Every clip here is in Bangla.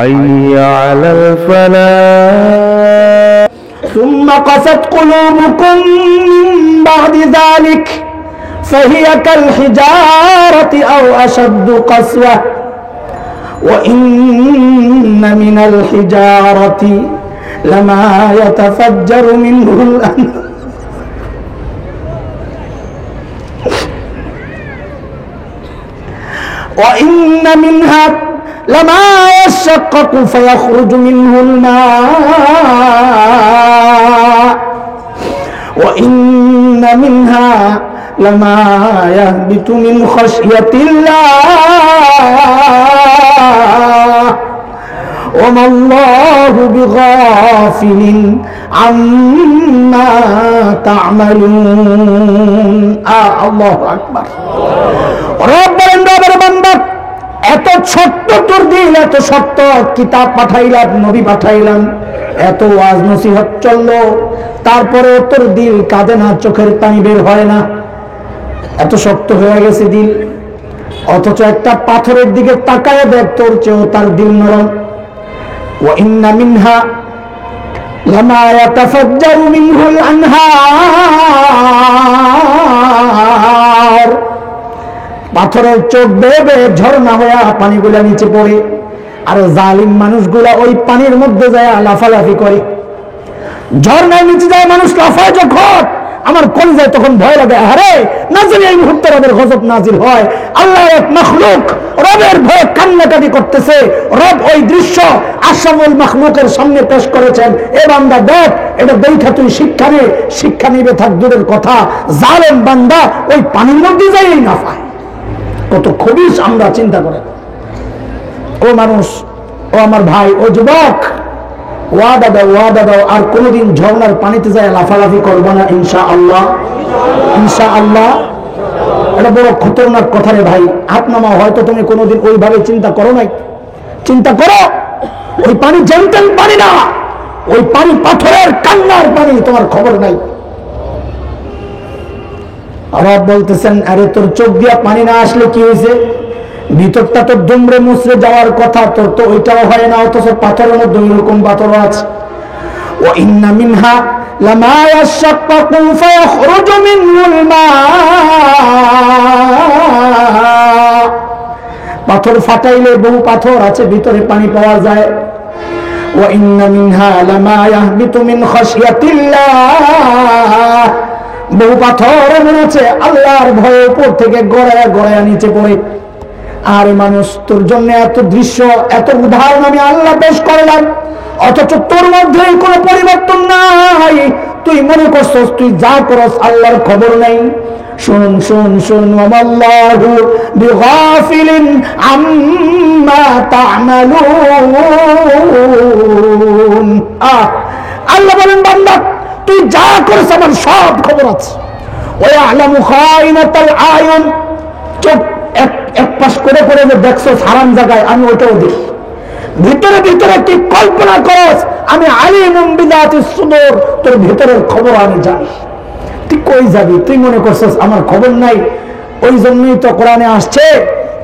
حي على الفلاح ثم قست قلوبكم من بعد ذلك فهي كالحجارة أو أشد قسوة وإن من الحجارة لما يتفجر منه الأنهار وإن منها لما يشقق فيخرج منه الماء وإن منها لما يهبط من خشية الله وما الله بغافل عما تعملون الله أكبر রব্বের বান্দা এত ছোট্ট তোর দিল এত সত্য কিতাব পাঠাইলাম নবী পাঠাইলাম এত ওয়াজ নসিহত চললো তারপরে তোর দিল কাঁদে না চোখের পানি বের হয় না এত শক্ত হয়ে গেছে দিল অথচ একটা পাথরের দিকে তাকায় দেখ তোর চেয়েও তার দিল নরম وإن منها لما يتفجر منه الأنهار পাথরের চোখ বেয়ে বেয়ে ঝর্ণা হয়ে পানিগুলা নিচে পড়ে আর জালিম মানুষগুলা ওই পানির মধ্যে যায় লাফালাফি করে ঝর্ণার নিচে যায় মানুষ লাফায় যখন আমার কলিজায় তখন ভয় লাগে আরে না জানি এই মুহূর্তে রবের গজব নাজিল হয় আল্লাহ এক মাখলুক রবের ভয়ে কান্নাকাটি করতেছে রব ওই দৃশ্য আশরাফুল মাখলুকের সামনে পেশ করেছেন এ বান্দা দেখ এটা দেখা তুই শিক্ষা নিবে থাক দূরের কথা জালেম বান্দা ওই পানির মধ্যে যায়ই না পায় কত খবিশ আমরা চিন্তা করে ও মানুষ ও আমার ভাই ও যুবক ওয়াদা দাও আর কোনোদিন ঝর্ণার পানিতে যায় লাফালাফি করবো না ইনশাআল্লাহ ইনশাআল্লাহ এটা বড় খতরনাক কথা রে ভাই হাত নামাও হয়তো তুমি কোনোদিন ওইভাবে চিন্তা করো নাই চিন্তা করো ওই পানি জেন্টেল পানি না ওই পানি পাথরের কান্নার পানি তোমার খবর নাই রব বলতেছেন আরে তোর চোখ দিয়া পানি না আসলে কি হয়েছে ভিতরটা তো দুমড়ে মুচড়ে যাওয়ার কথা তোর তো ওইটাও হয় না অথচ পাথরের মধ্যে ওইরকম পাথর আছে وإن منها لما يشقق فيخرج منه الماء পাথর ফাটাইলে বহু পাথর আছে ভিতরে পানি পাওয়া যায় وإن منها لما يهبط من خشية الله বহু পাথর এমন আছে আল্লাহর ভয়ে উপর থেকে গড়ায়া নিচে পড়ে আর মানুষ তোর জন্য এত দৃশ্য এত উদাহরণ আমি আল্লাহ পেশ করলাম অথচ তোর মধ্যে কোনো পরিবর্তন নাই তুই মনে করছস তুই যা করস আল্লাহর খবর নাই শুন ওয়াল্লাহু বিগাফিলিন আম্মা তা'মালুন আল্লাহ বলেন বান্দা তুই যা করস আমার সব খবর আছে ওয়া ইয়ালামু খাইনাতাল আয়ুন চোখ এক পাশ করে করে যে দেখছো হারাম জায়গায় আমি ওটাও দেখি ভিতরে ভিতরে তুই কল্পনা করস আমি আলিমুম বিযাতিস সুদূর তোর ভিতরের খবর আমি জানি তুই কই যাবি তুই মনে করছস আমার খবর নাই ওই জন্যই তো কোরআনে আসছে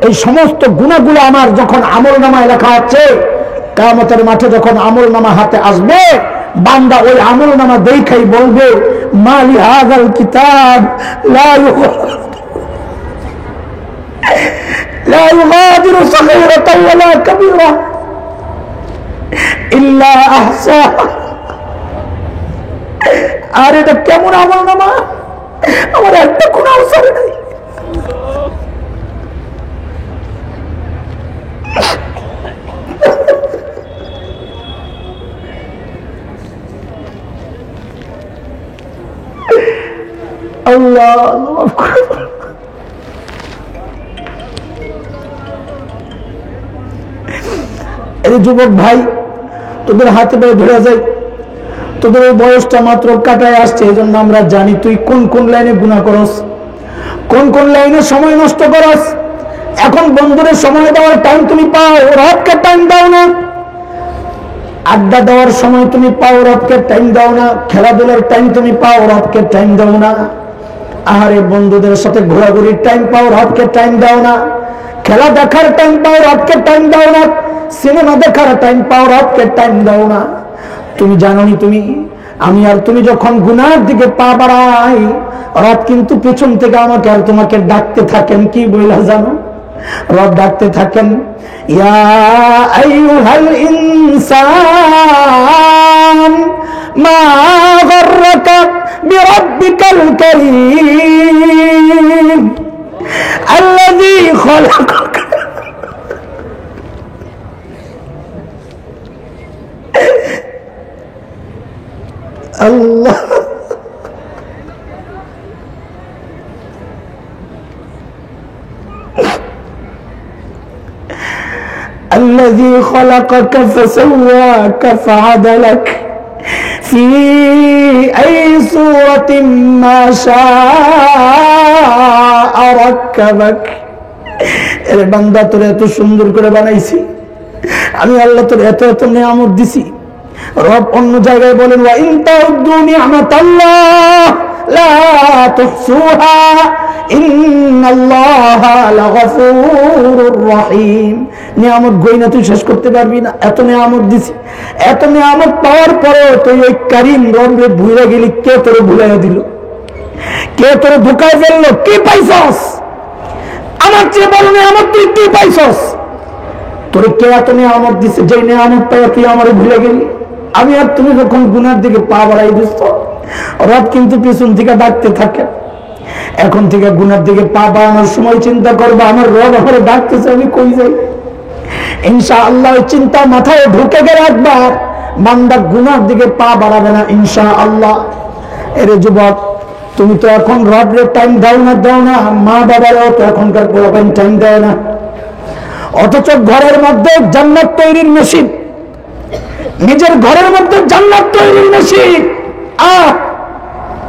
এই সমস্ত গুনাহগুলো আমার যখন আমলনামায় লেখা আছে কিয়ামতের মাঠে যখন আমলনামা হাতে আসবে বান্দা ওই আমলনামা দেখাই বলবে মালি হাযাল কিতাব لا يغادر صغيرة ولا كبيرة إلا أحصاها আর এটা কেমন আমলনামা আমার একটা গুনাহ ছাড়ে নাই আল্লাহ মাফ করে এই যুবক ভাই তোদের হাতে পায়ে ধরে যায় তোদের ওই বয়সটা মাত্র কাটায় আসছে এই জন্য আমরা জানি তুই কোন কোন লাইনে গুনাহ করস কোন কোন লাইনে সময় নষ্ট করস এখন বন্ধুদের সময় দেওয়ার টাইম তুমি পাও রবকে টাইম দাও না আড্ডা দেওয়ার সময় তুমি পাও রবকে টাইম দাও না খেলাধুলার টাইম তুমি পাও রবকে টাইম দাও না আহারে বন্ধুদের সাথে ঘোরাঘুরির টাইম পাও রবকে টাইম দাও না খেলা দেখার টাইম পাও রবকে টাইম দাও না সিনেমা দেখার টাইম পাও, রবকে টাইম দাও না। তুমি জানো নি তুমি আমি আর তুমি যখন গুনার দিকে পা বাড়াই, রব কিন্তু পেছন থেকে আমাকে আর তোমাকে ডাকতে থাকেন। কি বইলা জানো? রব ডাকতে থাকেন, ইয়া আইয়ুহাল ইনসান মা গররাকা বিরাব্বিকাল কারীম আল্লাযী খলাকাকা। আল্লাহ الذي خلقك فسواك فعدلك في أي صورة ما شاء ركبك। এর বান্দা তোরে এত সুন্দর করে বানাইছি আমি, আল্লাহ তোরে এত এত নিয়ামত দিছি। রব অন্য জায়গায় বলেন, ওয়া ইন তাউদ্দু নি'মাতাল্লাহ লা তুহসুহা ইন্নাল্লাহা লাগফুরুর রহিম। নিয়ামত গয়না তুই শেষ করতে পারবি না, এত নিয়ামত দিছি। এত নিয়ামত পাওয়ার পরেও তুই ওই কারীম রবে ভুলে গেলি। কে তোরে ভুলাইয়া দিল? কে তোরে ধোঁকায় ফেললো? কি পাইছস? আমার চেয়ে বড় নিয়ামত তুই কি পাইছস? তোরে কে এত নিয়ামত দিছে যে নিয়ামত পাইয়া তুই আমারে ভুলে গেলি? আমি আর তুমি যখন গুনার দিকে পা বাড়াই দিচ্ছ, রব কিন্তু পিছন থেকে ডাকতে থাকে। এখন থেকে গুনার দিকে পা বাড়ানোর সময় চিন্তা করবো, আমার রব আমার ডাকতেছে, আমি কই যাই। ইনশাআল্লাহ চিন্তা মাথায় ঢুকে গেলে একবার বান্দা গুনার দিকে পা বাড়াবে না ইনশাআল্লাহ। এর যুবক, তুমি তো এখন রবরে টাইম দাও না, মা বাবারও তো এখনকার পোলাপাইন টাইম দেয় না। অথচ ঘরের মধ্যে জান্নাত তৈরির মেশিন, নিজের ঘরের মধ্যে জান্নাত তৈরির মেশিন।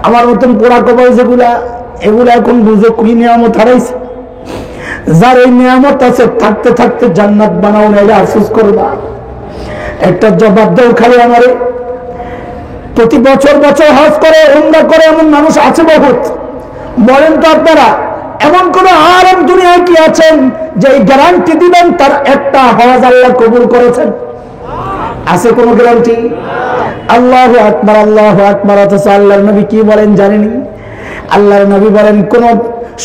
আমার মতন পোড়া কপাল যেগুলা, এগুলা এখন বুঝে কি নিয়ামত হারাইছে। যার এই নিয়ামত আছে থাকতে থাকতে জান্নাত বানাও না, আফসোস করবা। একটা জবাব দাও খালি আমারে। প্রতি বছর বছর হজ করে, উমরা করে এমন মানুষ আছে বহুত। বলেন তো আপনারা, এমন কোন আলেম দুনিয়ায় কি আছেন যে গ্যারান্টি দিবেন তার একটা হজ আল্লাহ কবুল করেছেন? আছে কোন গ্যারান্টি? আল্লাহু আকবার, আল্লাহু আকবার। অথচ আল্লাহর নবী কি বলেন জানেনি? আল্লাহর নবী বলেন, কোন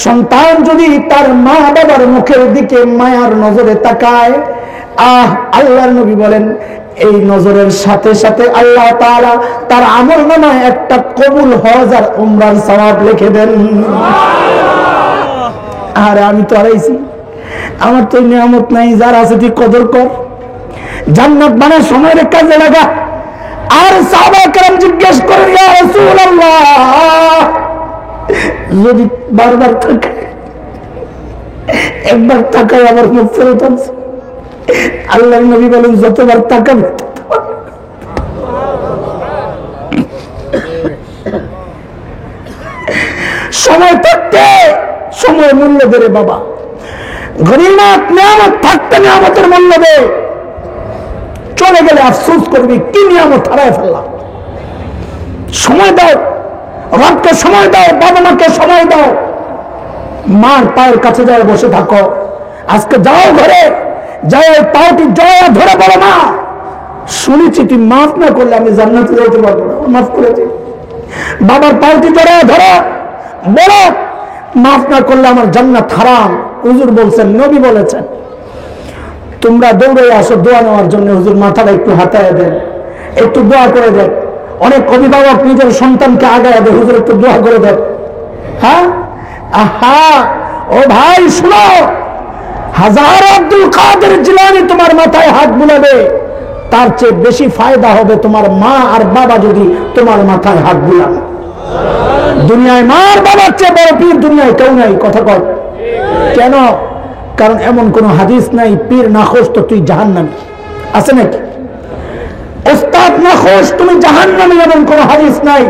সন্তান যদি তার মা বাবার মুখের দিকে মায়ার নজরে তাকায়, আল্লাহর নবী বলেন এই নজরের সাথে সাথে আল্লাহ তাআলা তার আমলনামায় একটা কবুল হজ আর উমরার সওয়াব লিখে দেন। আর আমি তো হারাইছি, আমার তো নিয়ামত নাই। যার আছে তুই কদর কর, জান্নাত বানার সময় কাজে লাগা। আর সাহাবা কেরাম জিজ্ঞেস করেন, ইয়া রাসূলুল্লাহ, যদি বারবার থাকে, একবার তাকায় আবার মুখ ফেরত আনছে। আল্লাহর নবী বলেন, যতবার তাকাবে সময় থাকতে সময় মূল্য দেবে বাবা। গনিমত নিয়ামত থাকতে নিয়ামতের মূল্য দে, চলে গেলে আফসোস করবি কি নিয়ামত হারায় ফেললাম। সময় দাও, রবকে সময় দাও, বাবা মাকে সময় দাও। মার পায়ের কাছে যাও, বসে থাকো। আজকে যাও ঘরে, যাও পাওটি জয়া ধরে বলো, মা শুনেছি তুই মাফ না করলে আমি জান্নাতে যেতে পারবো না, মাফ করেছি। বাবার পাওটি জড়ায় ধরো, বলো মাফ না করলে আমার জান্নাত হারাম। হুজুর বলছেন, নবী বলেছেন। তোমরা দৌড়ে আসো দোয়া নেওয়ার জন্য, হুজুর মাথাটা একটু হাতায় দেন, একটু দোয়া করে দেন। অনেক অভিভাবক নিজের সন্তানকে আগায় দেয়, হুজুর একটু দোয়া করে দেন। হ্যাঁ, আহা, ও ভাই শুনো, হাজার আব্দুল কাদের জিলানী তোমার মাথায় হাত বুলাবে, তার চেয়ে বেশি ফায়দা হবে তোমার মা আর বাবা যদি তোমার মাথায় হাত বুলাবে। দুনিয়ায় মার বাবার চেয়ে বড় পীর দুনিয়ায় কেউ নাই। কথা কর কেন? কারণ এমন কোন হাদিস নাই পীর না খোঁজ তো তুই জাহান্নামী, আছে নাকি? ওস্তাদ না খোঁজ তুমি জাহান্নামী, এমন কোন হাদিস নাই।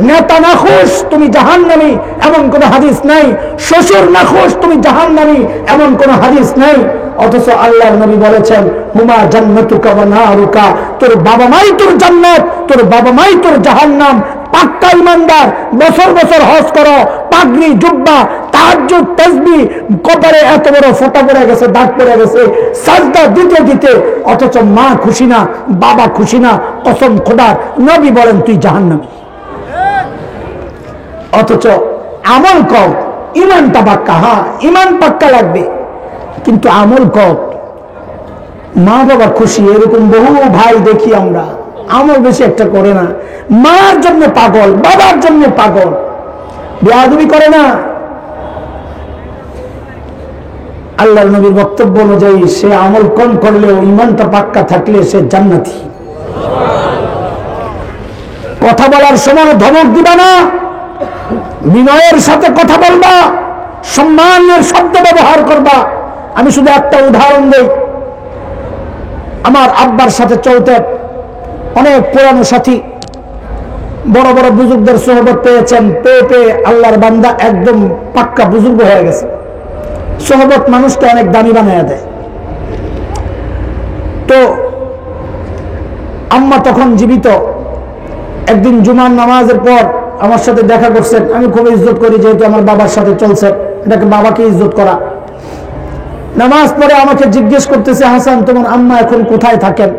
নেতা না খোঁজ তুমি জাহান্নামী, এমন কোন হাদিস নাই। শ্বশুর না খোঁজ তুমি জাহান্নামী, এমন কোন হাদিস নাই। অথচ আল্লাহর নবী বলেছেন, হুমা জান্নাতুকা ওয়া নারুকা, তোর বাবা মাই তোর জান্নাত, তোর বাবা মাই তোর জাহান্নাম। পাক্কা ইমানদার বছর বছর হজ করো, পাগড়ি জুব্বা তাহাজ্জুদ তাসবিহ কপালে এত বড় ফোঁটা পড়ে গেছে, দাগ পড়ে গেছে সাজদা দিতে দিতে, অথচ মা খুশি না, বাবা খুশি না। কসম খোদার, নবী বলেন তুই জাহান্নামী। অথচ আমল কর, ইমানটা পাক্কা। হ্যাঁ, ইমান পাক্কা লাগবে, কিন্তু আমল কর। মা বাবা খুশি, এরকম বহু ভাই দেখি আমরা, আমল বেশি একটা করে না, মার জন্য পাগল, বাবার জন্য পাগল, বেয়াদবি করে না। আল্লাহর নবীর বক্তব্য অনুযায়ী সে আমল কম করলেও ইমানটা পাক্কা থাকলে সে জান্নাতি। কথা বলার সময় ধমক দিবা না, বিনয়ের সাথে কথা বলবা, সম্মানের শব্দ ব্যবহার করবা। আমি শুধু একটা উদাহরণ দেই। আমার আব্বার সাথে চলতে অনেক পুরানো সাথী, বড় বড় বুজুর্গদের সোহবত পেয়েছেন, পেয়ে পেয়ে আল্লাহর বান্দা একদম পাক্কা বুজুর্গ হয়ে গেছে। সোহবত মানুষকে অনেক দামি বানিয়ে দেয়। তো আম্মা তখন জীবিত। একদিন জুমার নামাজের পর আমার সাথে দেখা করছেন। আমি খুব ইজ্জত করি, যেহেতু আমার বাবার সাথে চলছে, এটাকে বাবাকে ইজ্জত করা। নামাজ পড়ে আমাকে জিজ্ঞেস করতেছে, হাসান তোমার আম্মা এখন কোথায় থাকেন?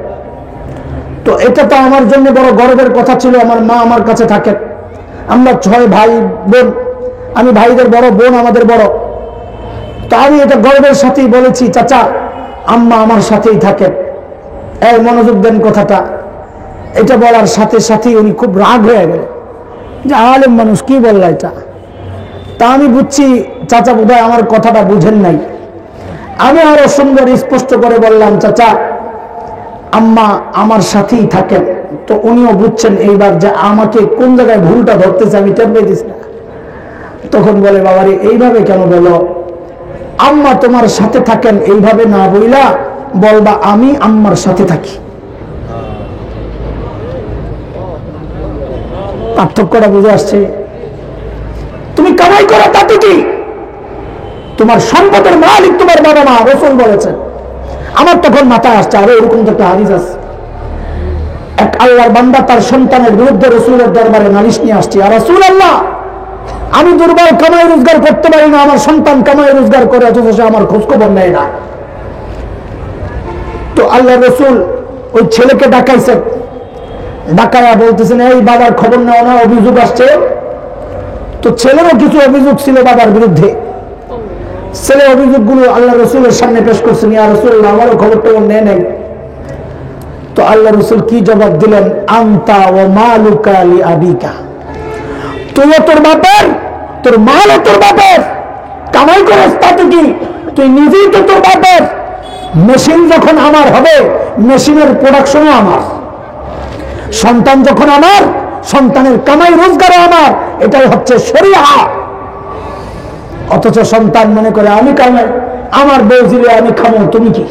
তো এটা তো আমার জন্য বড় গর্বের কথা ছিল, আমার মা আমার কাছে থাকেন। আমরা 6 ভাই বোন, আমি ভাইদের বড়, বোন আমাদের বড়। তো আমি এটা গর্বের সাথেই বলেছি, চাচা আম্মা আমার সাথেই থাকেন। এই মনোযোগ দেন কথাটা। এটা বলার সাথে সাথেই উনি খুব রাগ হয়ে গেল, যে আলেম মানুষ কি বললা এটা। তা আমি বুঝছি চাচা বোধহয় আমার কথাটা বুঝেন নাই। আমি আরো সুন্দর স্পষ্ট করে বললাম, চাচা আম্মা আমার সাথেই থাকেন। তো উনিও বুঝছেন এইবার যে আমাকে কোন জায়গায় ভুলটা ধরতেছে, আমি টের পেয়েছি না। তখন বলে, বাবারে এইভাবে কেন বলো? আম্মা তোমার সাথে থাকেন এইভাবে না বইলা বলবা আমি আম্মার সাথে থাকি। পার্থক্যটা বুঝে আসছে? তুমি কামাই করো তাতে কি? তোমার সম্পদের মালিক তোমার বাবা মা, রাসূল বলেছেন। আমার তখন মাথায় আসছে, আরে এরকম তো একটা হাদিস আছে, এক আল্লাহর বান্দা তার সন্তানের বিরুদ্ধে রাসূলের দরবারে নালিশ নিয়ে আসছে, আর রাসূলুল্লাহ আমি দুর্বল, কামাই রোজগার করতে পারি না, আমার সন্তান কামাই রোজগার করে, অথচ সে আমার খোঁজ খবর নেয় না। তো আল্লাহ রাসূল ওই ছেলেকে ডাকাইছেন, ডাকায়া বলতেছেন, এই বাবার খবর নেওয়া না, অভিযোগ আসছে। তো ছেলেরও কিছু অভিযোগ ছিল বাবার বিরুদ্ধে। ছেলে অভিযোগগুলো আল্লাহ রসুলের সামনে পেশ করছেন, ইয়া রাসূলুল্লাহ আমারও খবর টবর নেয় নাই। তো আল্লাহ রসুল কি জবাব দিলেন? আনতা ওয়া মালুকা লি আবিকা, তুইও তোর বাপের, তোর মালও তোর বাপের, কামাই করিস তাতে কি? তুই নিজেই তো তোর বাপের। মেশিন যখন আমার হবে, মেশিনের প্রোডাকশনও আমার। সন্তান যখন আমার, সন্তানের কামাই রোজগারও আমার। এটাই হচ্ছে শরিয়া। অথচ সন্তান মনে করে আমি কামাই, আমার বউ দিলে আমি খাবো, তুমি কি?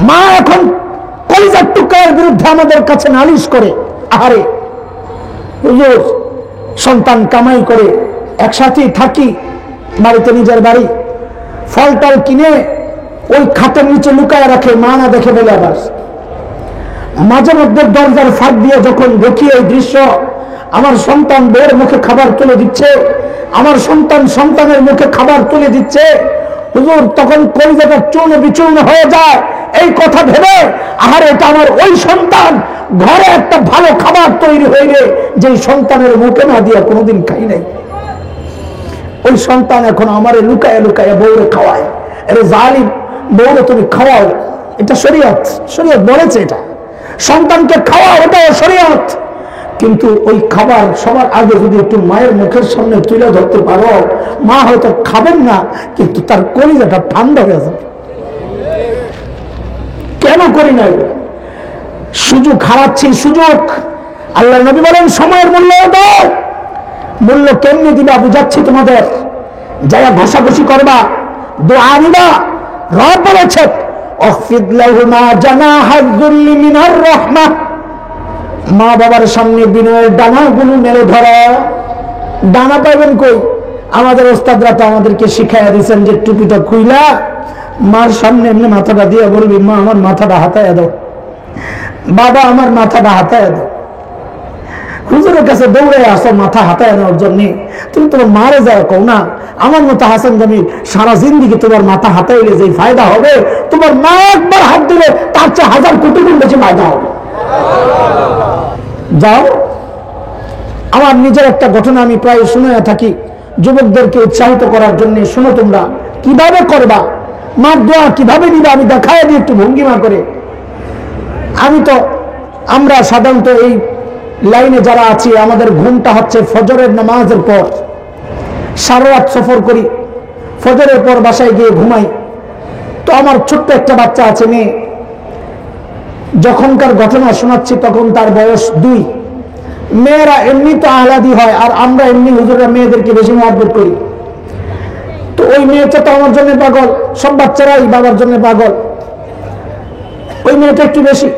মা এখন কলিজার টুকরার বিরুদ্ধে আমাদের কাছে নালিশ করে, আহারে হুজুর সন্তান কামাই করে, একসাথেই থাকি বাড়িতে, নিজের বাড়ি, ফল টল কিনে ওই খাটের নিচে লুকায় রাখে, মা না দেখে বলে। আবার মাঝে মধ্যে দরজার ফাঁক দিয়ে যখন দেখি এই দৃশ্য, আমার সন্তান বউয়ের মুখে খাবার তুলে দিচ্ছে, আমার সন্তান সন্তানের মুখে খাবার তুলে দিচ্ছে, হুজুর তখন কলিজাটা চূর্ণ বিচূর্ণ হয়ে যায়। এই কথা ভেবে, আহারে এটা আমার ওই সন্তান, ঘরে একটা ভালো খাবার তৈরি হইলে যে সন্তানের মুখে না দিয়া কোনোদিন খাই নাই, ওই সন্তান এখন আমারে লুকায় লুকায় বউরে খাওয়ায়। আরে জালিম, বউরে তুমি খাওয়াও, এটা শরীয়ত, শরীয়ত বলেছে এটা, সন্তানকে খাওয়াও, এটাও শরীয়ত। কিন্তু ওই খাবার সবার আগে যদি একটু মায়ের মুখের সামনে তুলে ধরতে পারো, মা হয়তো খাবেন না, কিন্তু তার কলিজাটা ঠান্ডা হয়ে যাবে। কেন করি না? সুযোগ হারাচ্ছি, সুযোগ। আল্লাহ নবী বলেন সময়ের মূল্য দাও। মূল্য কেমনি দিবা বুঝাচ্ছি তোমাদের। যারা ঘষাঘষি করবা, দোয়া নিবা। রব বলেছে অখফিদ লাহুমা জানাহা যুল্লি মিনার রাহমাহ, মা বাবার সামনে বিনয়ের ডানাগুলো মেলে ধরা। ডানা পাইবেন কই? আমাদের ওস্তাদরা তো আমাদেরকে শিখাইয়া দিয়েছেন যে টুপিটা খুইলা মার সামনে এমনি মাথাটা দিয়ে বলবি, মা আমার মাথাটা হাতায় দাও, বাবা আমার মাথাটা হাতায় দাও। হুজুরের কাছে দৌড়ে আসো মাথা হাতায় নেওয়ার জন্য, তুমি তোমার মারে যাও কও না আমার মতো হাসান জামিল সারা জিন্দিগি তোমার মাথা হাতাইলে যে ফায়দা হবে, তোমার মা একবার হাত দিলে তার চেয়ে 1000 কোটি গুণ বেশি ফায়দা হবে। যাও। আমার নিজের একটা ঘটনা আমি প্রায় শুনে থাকি যুবকদেরকে উৎসাহিত করার জন্য, শুনো তোমরা কিভাবে করবা মার দোয়া কিভাবে নিবা, আমি দেখায় দিই একটু ভঙ্গিমা করে। আমরা সাধারণত এই লাইনে যারা আছি আমাদের ঘুমটা হচ্ছে ফজরের নামাজের পর, সারা রাত সফর করি, ফজরের পর বাসায় গিয়ে ঘুমাই। তো আমার ছোট্ট একটা বাচ্চা আছে মেয়ে, যখনকার ঘটনা শোনাচ্ছি তখন তার বয়স 2। মেয়েরা এমনি তো আহ্লাদি হয়, আর আমরা এমনি হুজুররা মেয়েদেরকে বেশি মহব্বত করি। তো ওই মেয়েটা তো আমার জন্য পাগল, সব বাচ্চারাই বাবার জন্য পাগল, ওই মেয়েটা একটু বেশি।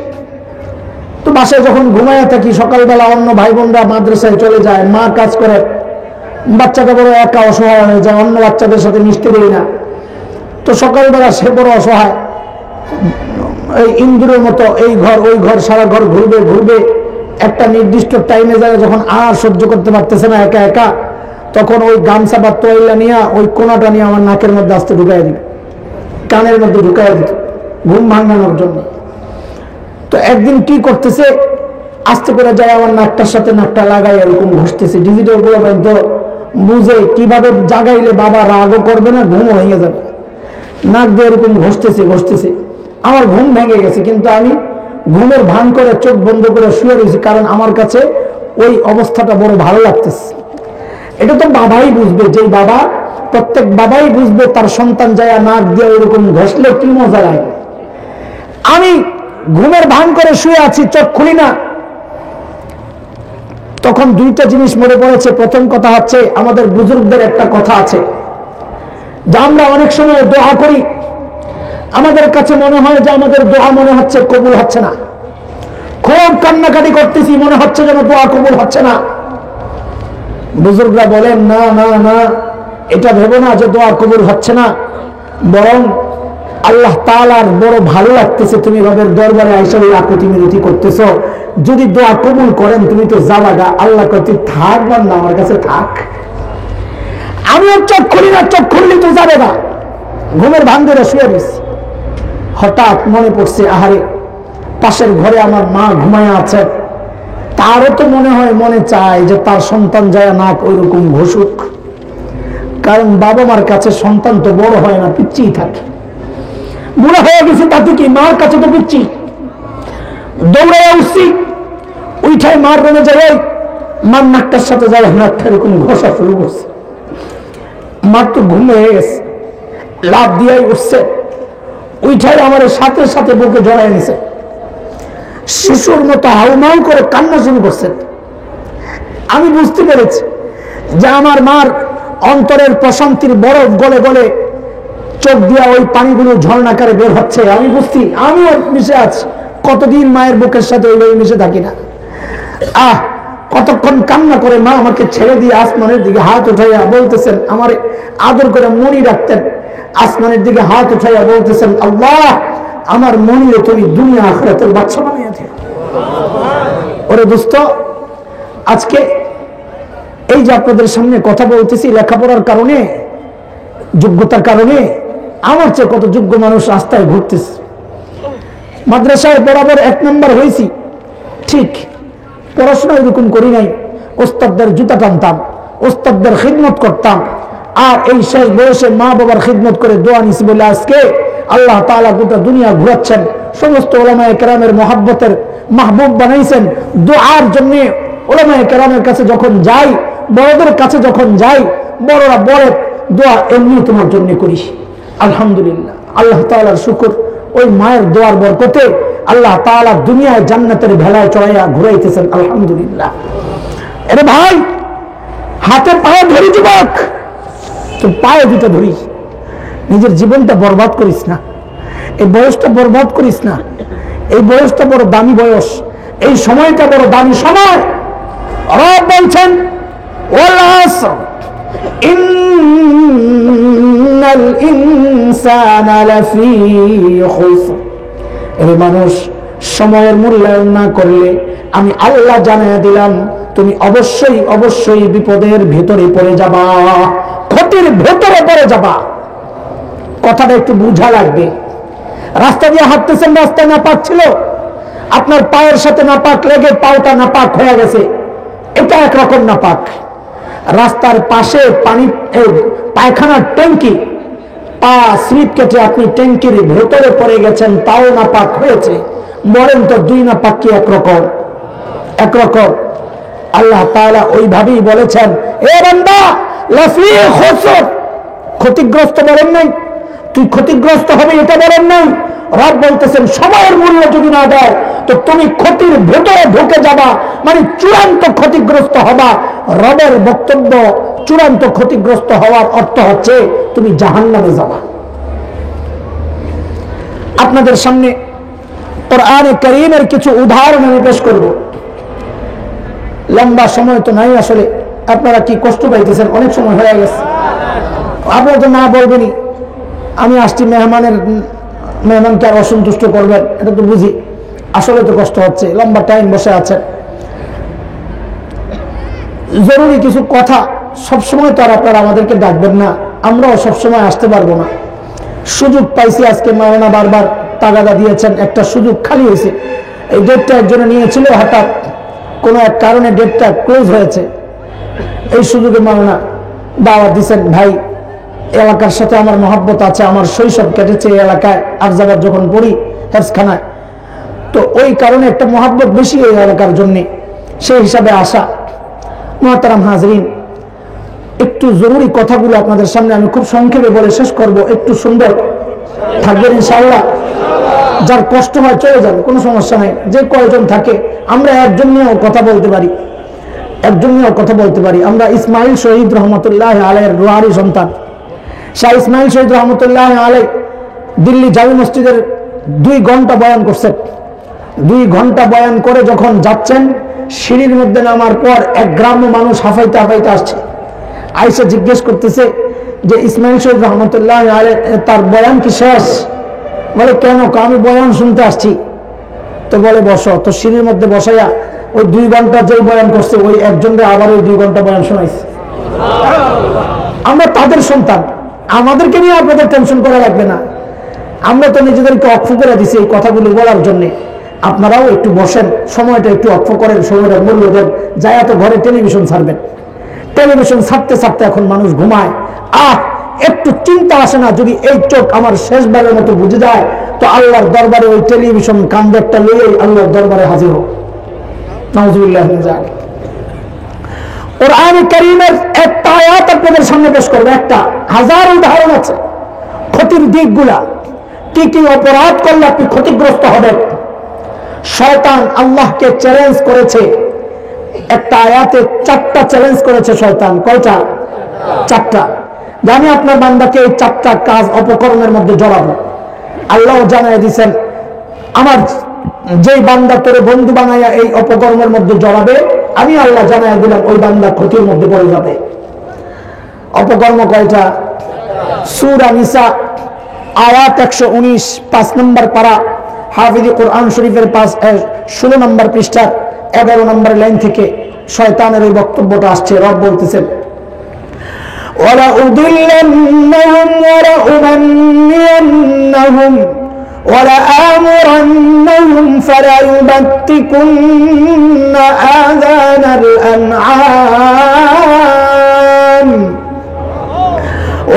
তো বাসায় যখন ঘুমাইয়া থাকি, সকালবেলা অন্য ভাই বোনরা মাদ্রাসায় চলে যায়, মা কাজ করে, বাচ্চাটা বড় একা অসহায় হয়ে যায়, অন্য বাচ্চাদের সাথে মিশতে দেয় না। তো সকালবেলা সে বড় অসহায়, এই ইন্দুরের মতো এই ঘর ওই ঘর সারা ঘর ঘুরবে ঘুরবে, একটা নির্দিষ্ট টাইমে যায় যখন আর সহ্য করতে পারতেছে না একা একা, তখন ওই গামছা বা তোয়াইলা নিয়ে ওই কোনাটা নিয়ে আমার নাকের মধ্যে আস্তে ঢুকাই দিবে, কানের মধ্যে ঢুকাই দিত ঘুম ভাঙানোর জন্য। তো একদিন কি করতেছে, আস্তে করে যায় আমার নাকটার সাথে নাকটা লাগাই এরকম ঘষতেছে। ডিজিটাল গুলো তো বুঝে কিভাবে জাগাইলে বাবা রাগও করবে না, ঘুমও ভেঙে যাবে, নাক দিয়ে এরকম ঘষতেছে ঘষতেছে। আমার ঘুম ভেঙে গেছে, কিন্তু আমি ঘুমের ভান করে চোখ বন্ধ করে শুয়ে রয়েছি, কারণ আমার কাছে ওই অবস্থাটা বড় ভালো লাগতেছে। এটা তো বাবাই বুঝবে, যেই বাবা, প্রত্যেক বাবাই বুঝবে তার সন্তান যায় নাক দিয়ে এরকম ঘষলে কি মজা লাগে। আমি ঘুমের ভান করে শুয়ে আছি, চোখ খুলি না। তখন দুইটা জিনিস মনে পড়েছে। প্রথম কথা হচ্ছে, আমাদের বুজুর্গদের একটা কথা আছে যে আমরা অনেক সময় দোয়া করি, আমাদের কাছে মনে হয় যে আমাদের দোয়া মনে হচ্ছে কবুল হচ্ছে না, খুব কান্নাকাটি করতেছি, মনে হচ্ছে যেন দোয়া কবুল হচ্ছে না। বুজুর্গরা বলেন না না না, এটা ভেবো না যে দোয়া কবুল হচ্ছে না, বরং আল্লাহ তাআলার বড় ভালো লাগতেছে তুমি রবের দরবারে আইসা এই আকুতি মিনতি করতেছো। যদি দোয়া কবুল করেন তুমি তো যাবাগা, আল্লাহ কয় তুই থাক বান্দা আমার কাছে থাক। আমিও চোখ খুলি না, চোখ খুললি তো যাবে না, ঘুমের ভান ধরে শুয়ে গেছি। হঠাৎ মনে পড়ছে, আহারে পাশের ঘরে আমার মা ঘুমায় আছে, তারও তো মনে হয়, মনে চায় যে তার সন্তান যায় নাক ওইরকম ঘষুক, কারণ বাবা মার কাছে সন্তান তো বড় হয় না, পিচ্ছিই থাকে। বুড়া হয়ে গেছে তাতে কি, মার কাছে তো পিচ্ছি। দৌড়ে উঠছি, উঠায় মার রুমে যায়, মার নাকটার সাথে যায় নাকটা এরকম ঘষা শুরু করছে। মার তো ঘুম হয়ে গেছে, লাভ দিয়াই উঠছে, উঠায় আমার সাথে সাথে বুকে জড়াই নিছে, শিশুর মতো হাউমাউ করে কান্না শুরু করছে। আমি বুঝতে পেরেছি যে আমার মার অন্তরের প্রশান্তির বরফ গলে গলে চোখ দিয়া ওই পানিগুলো ঝর্ণাকারে বের হচ্ছে। আমি বুঝছি আমিও মিশে আছি, কতদিন মায়ের বুকের সাথে ওইভাবে মিশে থাকি না। কতক্ষণ কান্না করে মা আমাকে ছেড়ে দিয়ে আসমানের দিকে হাত উঠাইয়া বলতেছেন, আমার আদর করে মনি রাখতেন, আসমানের দিকে হাত উঠাইয়া বলতেছেন, আল্লাহ আমার মনিরে তুমি দুনিয়া আখিরাতের বাদশা বানাইয়া দিও। ওরে দোস্ত, আজকে এই যে আপনাদের সামনে কথা বলতেছি, লেখাপড়ার কারণে, যোগ্যতার কারণে আমার চেয়ে কত যোগ্য মানুষ রাস্তায় ঘুরতেছে। মাদ্রাসায় বরাবর 1 নম্বর হয়েছি, ঠিক পড়াশোনা এরকম করি নাই, ওস্তাদদের জুতা টানতাম, ওস্তাদদের খিদমত করতাম, আর এই শেষ বয়সে মা বাবার খিদমত করে দোয়া নিছি বলে আজকে আল্লাহ তাআলা গোটা দুনিয়া ঘুরাচ্ছেন, সমস্ত ওলামায়ে কেরামের মহব্বতের মাহবুব বানাইছেন। দোয়ার জন্য ওলামায়ে কেরামের কাছে যখন যাই, বড়দের কাছে যখন যাই, বড়রা বলে দোয়া এমনি তোমার জন্য করি। আলহামদুলিল্লাহ, আল্লাহ তাআলার শুকর, ওই মায়ের দোয়ার বরকতে আল্লাহ তাআলা দুনিয়ায় জান্নাতের ভেলায় চড়াইয়া ঘুরাইতেছেন। আলহামদুলিল্লাহ। আরে ভাই, হাতে পায়ে ধরি যুবক, তো পায়ে দুটো ধরি, নিজের জীবনটা বরবাদ করিস না, এই বয়সটা বরবাদ করিস না। এই বয়সটা বড় দামি বয়স, এই সময়টা বড় দামি সময়। রব বলছেন, ওয়াল আসর ইন্নাল ইনসানা লাফি খুসর। এই মানুষ সময়ের মূল্যায়ন না করলে আমি আল্লাহ জানিয়ে দিলাম তুমি অবশ্যই অবশ্যই বিপদের ভেতরে পড়ে যাবা, ক্ষতির ভেতরে পড়ে যাবা। কথাটা একটু বুঝা লাগবে। রাস্তা দিয়ে হাঁটতেছেন, রাস্তায় নাপাক ছিল, আপনার পায়ের সাথে নাপাক লেগে পাওটা নাপাক হয়ে গেছে, এটা একরকম নাপাক। রাস্তার পাশে পানি পায়খানার ট্যাঙ্কি, পা স্লিপ কেটে আপনি ট্যাঙ্কির ভেতরে পড়ে গেছেন, তাও নাপাক হয়েছে। বলেন তো দুই নাপাক কি একরকম? একরকম। আল্লাহ তাআলা ওইভাবেই বলেছেন, এ বান্দা লাফি খুসর, ক্ষতিগ্রস্ত বলেন নাই, তুই ক্ষতিগ্রস্ত হবে এটা বলেন নাই। রব বলতেছেন সময়ের মূল্য যদি না দেয় তো তুমি ক্ষতির ভেতরে ঢুকে যাবা, মানে চূড়ান্ত ক্ষতিগ্রস্ত হবা। রবের বক্তব্য চূড়ান্ত ক্ষতিগ্রস্ত হওয়ার অর্থ হচ্ছে তুমি জাহান্নামে যাবা। আপনাদের সামনে কোরআনে কারীমের কিছু উদাহরণ আমি পেশ করব। লম্বা সময় তো নাই আসলে, আপনারা কি কষ্ট পাইতেছেন? অনেক সময় হয়ে গেছে, আপনারা তো না বলবেনই আমি আসছি মেহমানকে আর অসন্তুষ্ট করবেন, এটা তো বুঝি। আসলে তো কষ্ট হচ্ছে, লম্বা টাইম বসে আছে। জরুরি কিছু কথা, সবসময় তো আর আপনারা আমাদেরকে ডাকবেন না, আমরাও সবসময় আসতে পারবো না। সুযোগ পাইছি আজকে, মাওলানা বারবার তাগাদা দিয়েছেন, একটা সুযোগ খালি হয়েছে। এই ডেটটা একজনে নিয়েছিল, হঠাৎ কোনো এক কারণে ডেটটা ক্লোজ হয়েছে। এই সুযোগে মাওলানা দাওয়াত দিচ্ছেন, ভাই এলাকার সাথে আমার মহব্বত আছে, আমার শৈশব কেটেছে এই এলাকায়, আর যাবার যখন পড়ি হেফজখানায়, তো ওই কারণে একটা মহব্বত বেশি এই এলাকার জন্যে, সেই হিসাবে আসা। মুহতারাম হাজরিন, একটু জরুরি কথাগুলো আপনাদের সামনে আমি খুব সংক্ষেপে বলে শেষ করব। একটু সুন্দর থাকবেন ইনশাআল্লাহ। যার কষ্ট হয় চলে যাবে, কোনো সমস্যা নাই। যে কয়জন থাকে আমরা একজন নিয়েও কথা বলতে পারি, একজন নিয়েও কথা বলতে পারি। আমরা ইসমাইল শহীদ রহমতুল্লাহ আলাইহির রুহানি সন্তান। শাহ ইসমাইল শহীদ রহমতুল্লাহ আলাই দিল্লি জামি মসজিদের 2 ঘন্টা বয়ান করছেন। 2 ঘন্টা বয়ান করে যখন যাচ্ছেন, সিঁড়ির মধ্যে নামার পর এক গ্রাম্য মানুষ হাফাইতে হাফাইতে আসছে, আইসা জিজ্ঞেস করতেছে যে ইসমাইল শহীদ রহমতুল্লাহ আলাই তার বয়ান কি শেষ? বলে কেন? আমি বয়ান শুনতে আসছি। তো বলে বসো। তো সিঁড়ির মধ্যে বসাইয়া ওই 2 ঘন্টা যেই বয়ান করছে ওই একজনকে আবার ওই 2 ঘন্টা বয়ান শোনাইছে। আমরা তাদের সন্তান, আমাদেরকে নিয়ে আপনাদের টেনশন করা লাগবে না। আমরা তো নিজেদেরকে অক্ষ করে দিছি এই কথাগুলো বলার জন্য। আপনারাও একটু বসেন, সময়টা একটু অক্ষ করেন, সময়টা মূল্য দেন। যাই তো ঘরে টেলিভিশন ছাড়বেন, টেলিভিশন ছাড়তে ছাড়তে এখন মানুষ ঘুমায়। একটু চিন্তা আসে না, যদি এই চোখ আমার শেষবারের মতো বুঝে যায় তো আল্লাহর দরবারে ওই টেলিভিশন কান্দে একটা লইয়ে আল্লাহর দরবারে হাজির হোক। নাউজুবিল্লাহ মিন যালিক। কোরআনে কারীমের একটা আয়াত আপনাদের সামনে পেশ করব। একটা, হাজার উদাহরণ আছে ক্ষতির দিকগুলা। কি কি অপরাধ করলে আপনি ক্ষতিগ্রস্ত হবেন। শয়তান আল্লাহকে চ্যালেঞ্জ করেছে, একটা আয়াতে 4টা চ্যালেঞ্জ করেছে শয়তান। কয়টা? 4টা। আমি আপনার বান্দাকে এই 4টা কাজ অপকর্মের মধ্যে জড়াবো। আল্লাহ জানাই দিয়েছেন, আমার যেই বান্দা তোরে বন্ধু বানাইয়া এই অপকর্মের মধ্যে জড়াবে, আমি আল্লাহ জানাই দিলাম ওই বান্দা ক্ষতির মধ্যে পড়ে যাবে। অপকর্ম কয়টা? সূরা নিসা আয়াত 119, 5 নম্বর পারা, হাফিজি কোরআন শরীফের 16 নম্বর পৃষ্ঠা 11 নম্বর লাইন থেকে শয়তানের এই বক্তব্যটা আসছে। রব বলতেছেন, وَلَأُضِلَّنَّهُمْ وَلَأُمَنِّيَنَّهُمْ وَلَآمُرَنَّهُمْ فَلَيُبَتِّكُنَّ آذَانَ الْأَنْعَامِ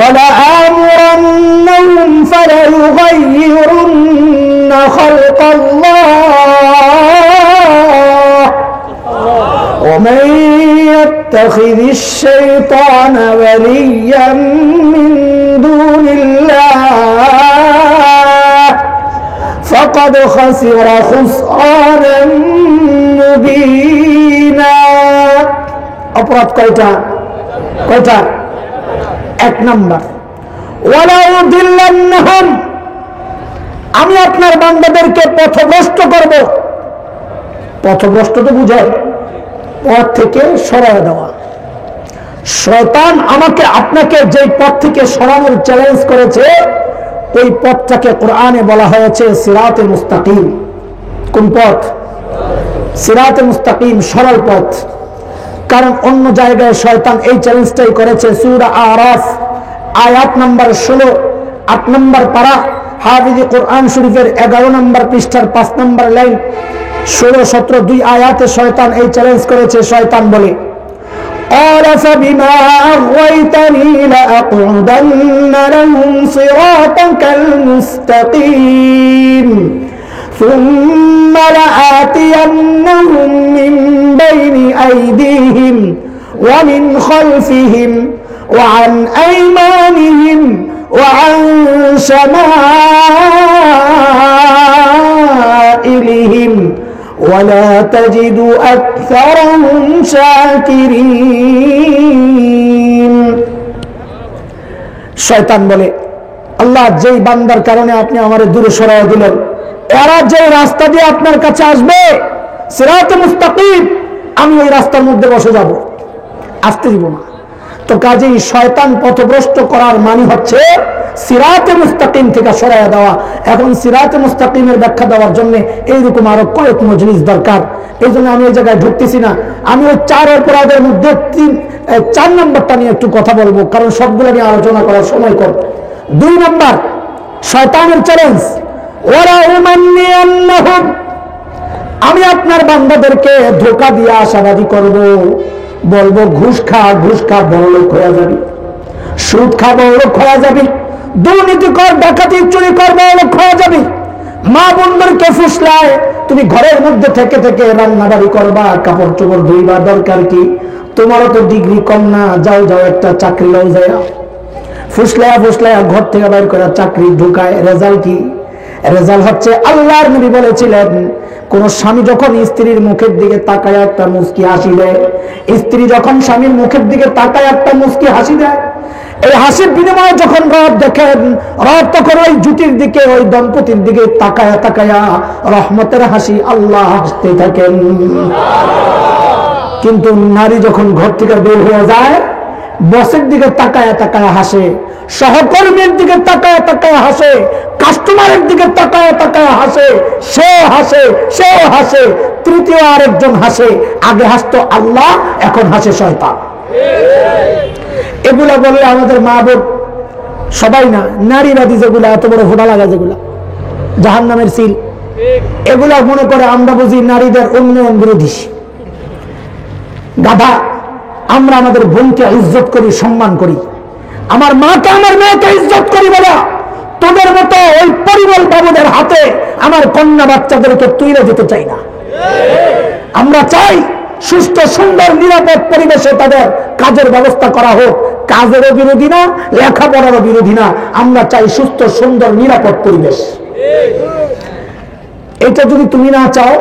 وَلَآمُرَنَّهُمْ فَلَيُغَيِّرُنَّ خَلْقَ اللَّهِ وَمَنْ يَتَّخِذِ الشَّيْطَانَ وَلِيًّا مِّن دُونِ اللَّهِ فَقَدْ خَسِرَ خُسْرَانًا مُبِينًا। অপরাধ কয়টা? কয়টা? 1 নম্বর, ওয়ালাউদিল্লান্নাহুম, আমি আপনার বান্দাদেরকে পথভ্রষ্ট করব। পথভ্রষ্ট তো বুঝায় পথ থেকে সরায় দেওয়া। শয়তান আমাকে আপনাকে যে পথ থেকে সরানোর চ্যালেঞ্জ করেছে, ওই পথটাকে কোরআনে বলা হয়েছে সিরাতে মুস্তাকিম। কোন পথ? সিরাতে মুস্তাকিম, সরল পথ। কারণ অন্য জায়গায় শয়তান এই চ্যালেঞ্জটাই করেছে। সূরা আরাফ আয়াত নাম্বার 16, 8 নম্বর পারা, হাফিজে কোরআন শরীফের 11 নম্বর পৃষ্ঠার 5 নম্বর লাইন, 16, 17 দুই আয়াতে শয়তান এই চ্যালেঞ্জ করেছে। শয়তান বলে, قال فبما أغويتني لأقعدن لهم صراطك المستقيم ثم لآتينهم من بين أيديهم ومن خلفهم وعن أيمانهم وعن شمائلهم ولا تجد أكثرهم شاكرين। শয়তান বলে, আল্লাহ যেই বান্দার কারণে আপনি আমারে দূরে সরাইয়া দিলেন, এরা যে রাস্তা দিয়ে আপনার কাছে আসবে সিরাতে মুস্তাকিম, আমি ওই রাস্তার মধ্যে বসে যাব, আসতে দিব না। তো কাজেই শয়তান পথভ্রষ্ট করার মানে হচ্ছে সিরাতে মুস্তাকিম থেকে সরাইয়া দেওয়া। এখন সিরাতে মুস্তাকিমের ব্যাখ্যা দেওয়ার জন্য এইরকম আরো কয়েক মজলিস দরকার। এই জন্য আমি এই জায়গায় ঢুকতেছি না। আমি ওই 4 অপরাধের মধ্যে 4 নম্বরটা নিয়ে একটু কথা বলবো, কারণ সবগুলো নিয়ে আলোচনা করার সময় কম। 2 নম্বর শয়তানের চ্যালেঞ্জ, ওরা উমান্নিয়ান্নাহুম, আমি আপনার বান্দাদেরকে ধোঁকা দিয়ে আশাবাদী করব, বলবো ঘুষ খা বড়লোক হয়ে যাবি, সুদ খা বড়লোক হয়ে যাবি, দুর্নীতি কর, ডাকাতি চুরি কর, বড়লোক হয়ে যাবি। মা বোনদেরকে ফুসলায় তুমি ঘরের মধ্যে থেকে থেকে রান্নাবাড়ি করবা, কাপড় চোপড় ধুইবা, দরকার কি? তোমারও তো ডিগ্রি কম না, যাও একটা চাকরি লও, যায় ফুসলায়া ঘর থেকে বাইর করে চাকরি ঢুকায়। রেজাল্ট কি? রেজাল্ট হচ্ছে আল্লাহর নবী বলেছিলেন, কোন স্বামী যখন স্ত্রীর মুখের দিকে তাকায় একটা মুস্কি হাসি দেয়, স্ত্রী যখন স্বামীর মুখের দিকে তাকায় একটা মুস্কি হাসি দেয়, এই হাসির বিনিময়ে যখন রব দেখেন, রব তখন ওই জুটির দিকে, ওই দম্পতির দিকে তাকায়া রহমতের হাসি আল্লাহ হাসতে থাকেন। কিন্তু নারী যখন ঘর থেকে বের হয়ে যায়, বসের দিকে তাকায়া হাসে, সহকর্মীর দিকে তাকায়া হাসে, কাস্টমারের দিকে তাকায়া হাসে, সেও হাসে, তৃতীয় আরেকজন হাসে। আগে হাসতো আল্লাহ, এখন হাসে শয়তান। এগুলা বলে আমাদের মা বোন সবাই না, নারীবাদী যেগুলা, এত বড় ফোটা লাগা যেগুলা জাহান্নামের সিল, এগুলা মনে করে আমরা বুঝি নারীদের উন্নয়ন বিরোধী। গাধা, আমরা আমাদের বোনকে ইজ্জত করি, সম্মান করি, আমার মাকে আমার মেয়েকে ইজ্জত করি বলা, তোদের মতো ওই পরিমল বাবুদের হাতে আমার কন্যা বাচ্চাদেরকে তুলে দিতে চাই না। আমরা চাই সুস্থ সুন্দর নিরাপদ পরিবেশে তাদের কাজের ব্যবস্থা করা হোক। কাজেরও বিরোধী না, লেখাপড়ারও বিরোধী না, আমরা চাই সুস্থ সুন্দর নিরাপদ পরিবেশ। এটা যদি তুমি না চাও,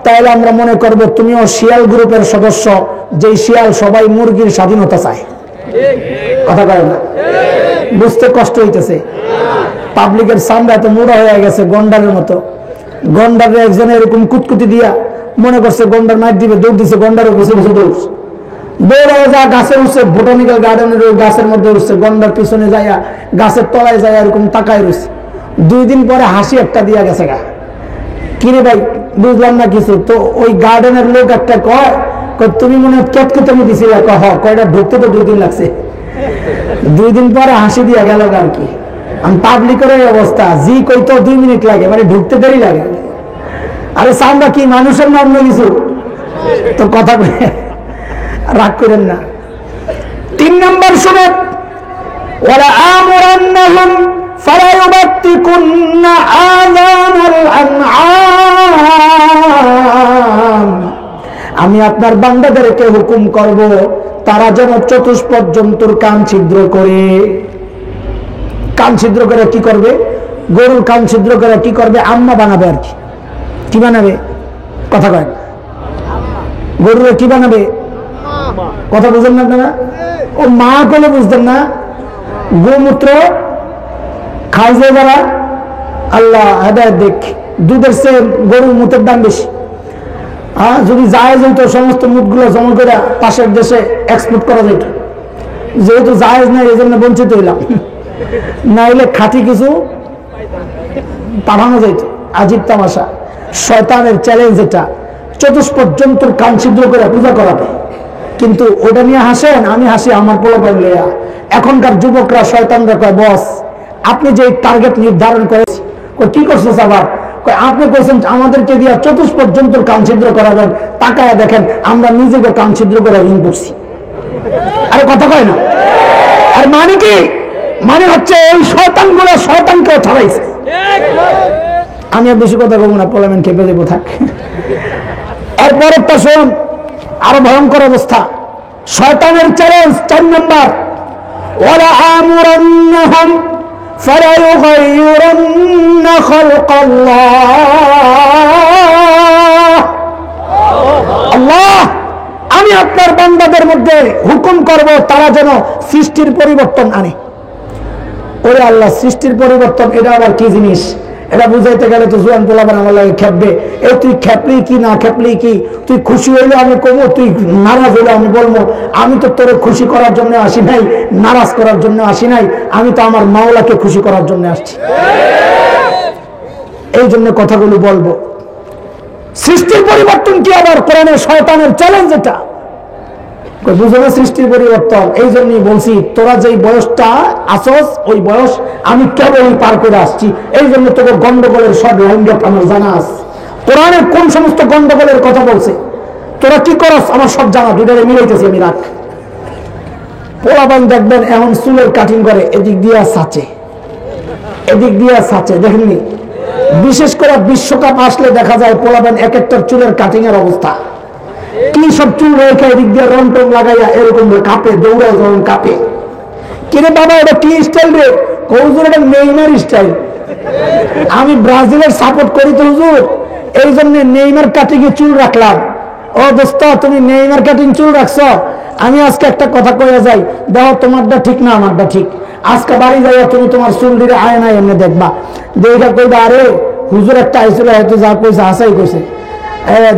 তাহলে আমরা মনে করব তুমিও শিয়াল গ্রুপের সদস্য, যেই শিয়াল সবাই মুরগির স্বাধীনতা চায়। কথা বলেন না? বুঝতে কষ্ট হইতেছে। পাবলিকের সামনে এত মুড়া হয়ে গেছে গন্ডারের মতো। গন্ডারের একজনে এরকম কুতকুতি দিয়া মনে করছে গন্ডার মাইট দিবে, দৌড় দিচ্ছে, গন্ডারের বসে দৌড়ে যা গাছে উঠছে, বোটানিক্যাল গার্ডেনের ওই গাছের মধ্যে উঠছে, গন্ডার পিছনে যাইয়া গাছের তলায় যায় এরকম তাকায় রয়েছে। 2 দিন পরে হাসি একটা দিয়া গেছে গা, কিরে ভাই বুঝলাম না কিছু। তো ওই গার্ডেনের লোক একটা কয়, তুমি মনে হয় কেটকে আমি দিছি, কয়টা ঢুকতে তো 2 দিন লাগছে। 2 দিন পরে হাসি দিয়া গেল আর কি। আমি পাবলিকের অবস্থা, জি কইতো 2 মিনিট লাগে, মানে ঢুকতে দেরি লাগে। আরে সামরা কি মানুষের নাম না কিছু, তো কথা রাগ করেন না। 3 নম্বর শুনে, ওয়ালা আমরান্নাহুম ফালা ইউবাত্তিকুন্না আযানাল আনআম, আমি আপনার বান্দাদেরকে হুকুম করব তারা যেন চতুষ্পদ জন্তুর কান ছিদ্র করে। কান ছিদ্র করে কি করবে? গরুর কান ছিদ্র করে কি করবে? আম্মা বানাবে আর কি। কি বানাবে? কথা কয়, গরুরে কি বানাবে? কথা বুঝেন না আপনারা? ও মা বলে বুঝতেন না? গোমূত্র খাই যায় যারা, আল্লাহ হেদায়েত দেখ, দুধের চেয়ে গরুর মুতের দাম বেশি। হ্যাঁ, যদি জায়েজ হইতো সমস্ত মুখগুলো জমা করে পাশের দেশে এক্সপোর্ট করা যেত। যেহেতু জায়েজ নাই, এই জন্য বঞ্চিত হইলাম, না হইলে খাঁটি কিছু পাঠানো যাইত। আজিব তামাশা। শয়তানের চ্যালেঞ্জ এটা, চতুষ্পদ জন্তুর কান ছিদ্র করে পূজা করাবে। কিন্তু ওটা নিয়ে হাসেন, আমি হাসি আমার পোলাপান লইয়া। এখনকার যুবকরা শয়তানরা কয়, বস আপনি যে টার্গেট নির্ধারণ করেছেন, কি করছেন আবার? আপনি বলছেন আমাদেরকে দিয়ে চতুষ্পদ জন্তুর কান ছিদ্র করাবেন, তাকায় দেখেন আমরা নিজেকে কান ছিদ্র করে ঋণ করছি। আরে কথা কয় না? আর মানে কি? মানে হচ্ছে এই শয়তানগুলো শয়তানকে ছড়াইছে। আমি আর বেশি কথা বলবো না, পোলামেন খেপে দেবো থাক। এরপরেরটা শোন, আরো ভয়ঙ্কর অবস্থা। শয়তানের চ্যালেঞ্জ 4 নম্বর, ওয়ালা আমুরান্নাহুম ফালা ইউগাইয়িরান্না খালকাল্লাহ। আল্লাহ, আমি আপনার বান্দাদের মধ্যে হুকুম করব তারা যেন সৃষ্টির পরিবর্তন আনে। ওরে আল্লাহ, সৃষ্টির পরিবর্তন এটা আবার কি জিনিস? এটা বুঝাইতে গেলে তো জুয়ান পোলাবেন আমার লাগে খেপবে। এই তুই খেপলি কি না খেপলি কি, তুই খুশি হইলে আমি কমো, তুই নারাজ হইলে আমি বলবো। আমি তো তোরে খুশি করার জন্য আসি নাই, নারাজ করার জন্য আসি নাই, আমি তো আমার মাওলাকে খুশি করার জন্য আসছি। এই জন্য কথাগুলো বলবো। সৃষ্টির পরিবর্তন কি আবার কোরআনের শয়তানের চ্যালেঞ্জ এটা? বুঝো না সৃষ্টির পরিবর্তন? এই জন্যই বলছি তোরা যেই বয়সটা আসস ওই বয়স আমি কেবলই পার করে আসছি। এই জন্য তোকে গন্ডগোলের সব লাইন আমার জানা আছে। কোরআনের কোন সমস্ত গন্ডগোলের কথা বলছে, তোরা কি করস আমার সব জানা, দুটারে মিলাইতেছি আমি। রাখ, পোলাপান দেখবেন এমন চুলের কাটিং করে, এদিক দিয়া সাচে এদিক দিয়া সাচে, দেখেননি? বিশেষ করে বিশ্বকাপ আসলে দেখা যায় পোলাপান এক একটার চুলের কাটিং এর অবস্থা কি, সব চুল রেখে এদিক দিয়ে রং টং লাগাইয়া এরকম কাঁপে, দৌড়ায় যখন কাঁপে। কিরে বাবা এটা কি স্টাইল রে? হুজুর এটা নেইমার স্টাইল। আমি ব্রাজিলের সাপোর্ট করি তো হুজুর, এই জন্য নেইমার কাটিং এ চুল রাখলাম। ও দোস্ত, তুমি নেইমার কাটিং চুল রাখছ? আমি আজকে একটা কথা কইয়া যাই, দেখো তোমারটা ঠিক না আমারটা ঠিক। আজকে বাড়ি যাইয়া তুমি তোমার চুল দিয়ে আয়নায় এমনি দেখবা, দেখা কইবা আরে হুজুর একটা আইছিল, হয়তো যা কইছে হাসাই কইছে,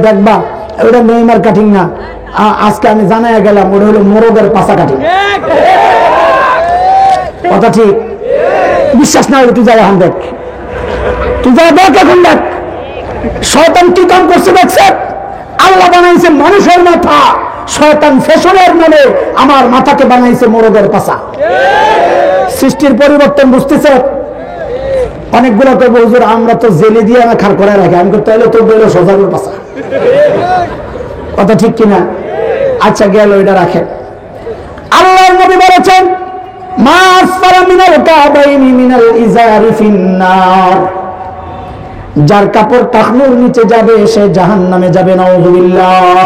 দেখবা ওটা নেইমার কাটিং না। আজকে আমি জানাইয়া গেলাম ওটা হলো মোরগের পাশা কাটিং। কথা ঠিক? বিশ্বাস না হলে তুই যা এখন দেখ, তুই যা দেখ এখন দেখ শয়তান কি কাম করছে দেখছে। আল্লাহ বানাইছে মানুষের মাথা, শয়তান ফ্যাশনের নামে আমার মাথাকে বানাইছে মোরগের পাশা। সৃষ্টির পরিবর্তন বুঝতেছে? অনেকগুলো করবো হুজুর আমরা তো জেলে দিয়ে আমি খার করে রাখি। আমি তাহলে তো বললো সজাগর পাশা। কথা ঠিক কিনা? আচ্ছা গেল, এটা রাখেন। আল্লাহর নবী বলেছেন মা আসফালা মিনাল কাবাইনি মিনাল ইজারি ফিন্নার, যার কাপড় টাকনুর নিচে যাবে সে জাহান্নামে যাবে। নাউযুবিল্লাহ।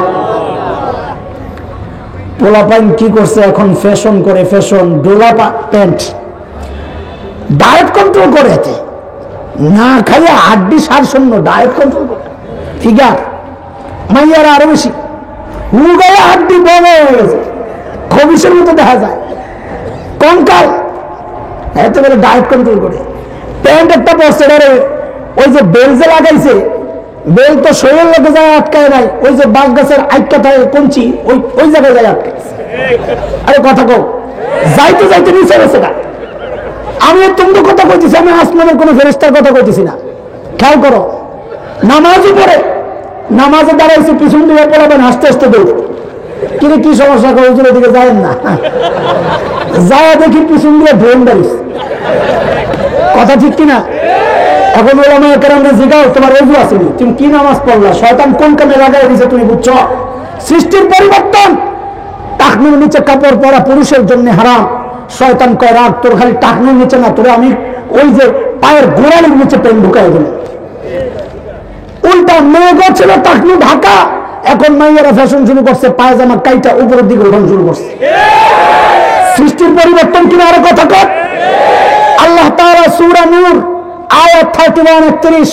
পোলাপাইন কি করছে এখন? ফ্যাশন করে, fashion Dola pant, diet control করে, না খাইয়া হাড্ডি সার শূন্য ডায়েট কন্ট্রোল করে, ফিগার মাইয়ারা আরো বেশি হুগাইয়া হাড্ডি বড় হয়ে গেছে, খবিসের মতো দেখা যায়, কঙ্কাল। এত বলে ডায়েট কন্ট্রোল করে। প্যান্ট একটা পড়ছে, ওই যে বেল যে লাগাইছে, বেল তো শরীরের লোকে যায় আটকায় নাই, ওই যে বাঘ গাছের আটকা থাকে কঞ্চি, ওই জায়গায় যায় আটকাইছে। আরে কথা কও, যাইতে যাইতে নিচে গেছে না। আমি তুমি কথা কইতেছি, আমি আসমানের কোন ফেরেশতার কথা কইতেছি না। খেয়াল করো, নামাজই পড়ে, নামাজে দাঁড়াইছে, পিছন দিকে পড়াবেন, হাসতে হাসতে দৌড়। কিন্তু কি সমস্যা? হুজুরের দিকে যায়েন না, যায় দেখি পিছন দিয়ে ড্রেন দাঁড়িয়েছে। কথা ঠিক কিনা? এখন ওলামা কেরামরা জিগাও তোমার ওযু আসেনি, তুমি কি নামাজ পড়লা? শয়তান কোন কামে লাগাই দিয়েছে তুমি বুঝছো? সৃষ্টির পরিবর্তন। টাকনুর নিচে কাপড় পরা পুরুষের জন্য হারাম। শয়তান কয় রাগ, তোর খালি টাকনুর নিচে না, তোরে আমি ওই যে পায়ের গোড়ালির নিচে পেন ঢুকাই দিল। উল্টা মেয়েগো ছিল টাকনু ঢাকা, এখন মাইয়ারা ফ্যাশন শুরু করছে, পায়জামা কাইটা উপরের দিকে উঠান শুরু করছে। সৃষ্টির পরিবর্তন কিনা? আরো কথা কর। আল্লাহ তাআলা সূরা নূর আয়াত 31-31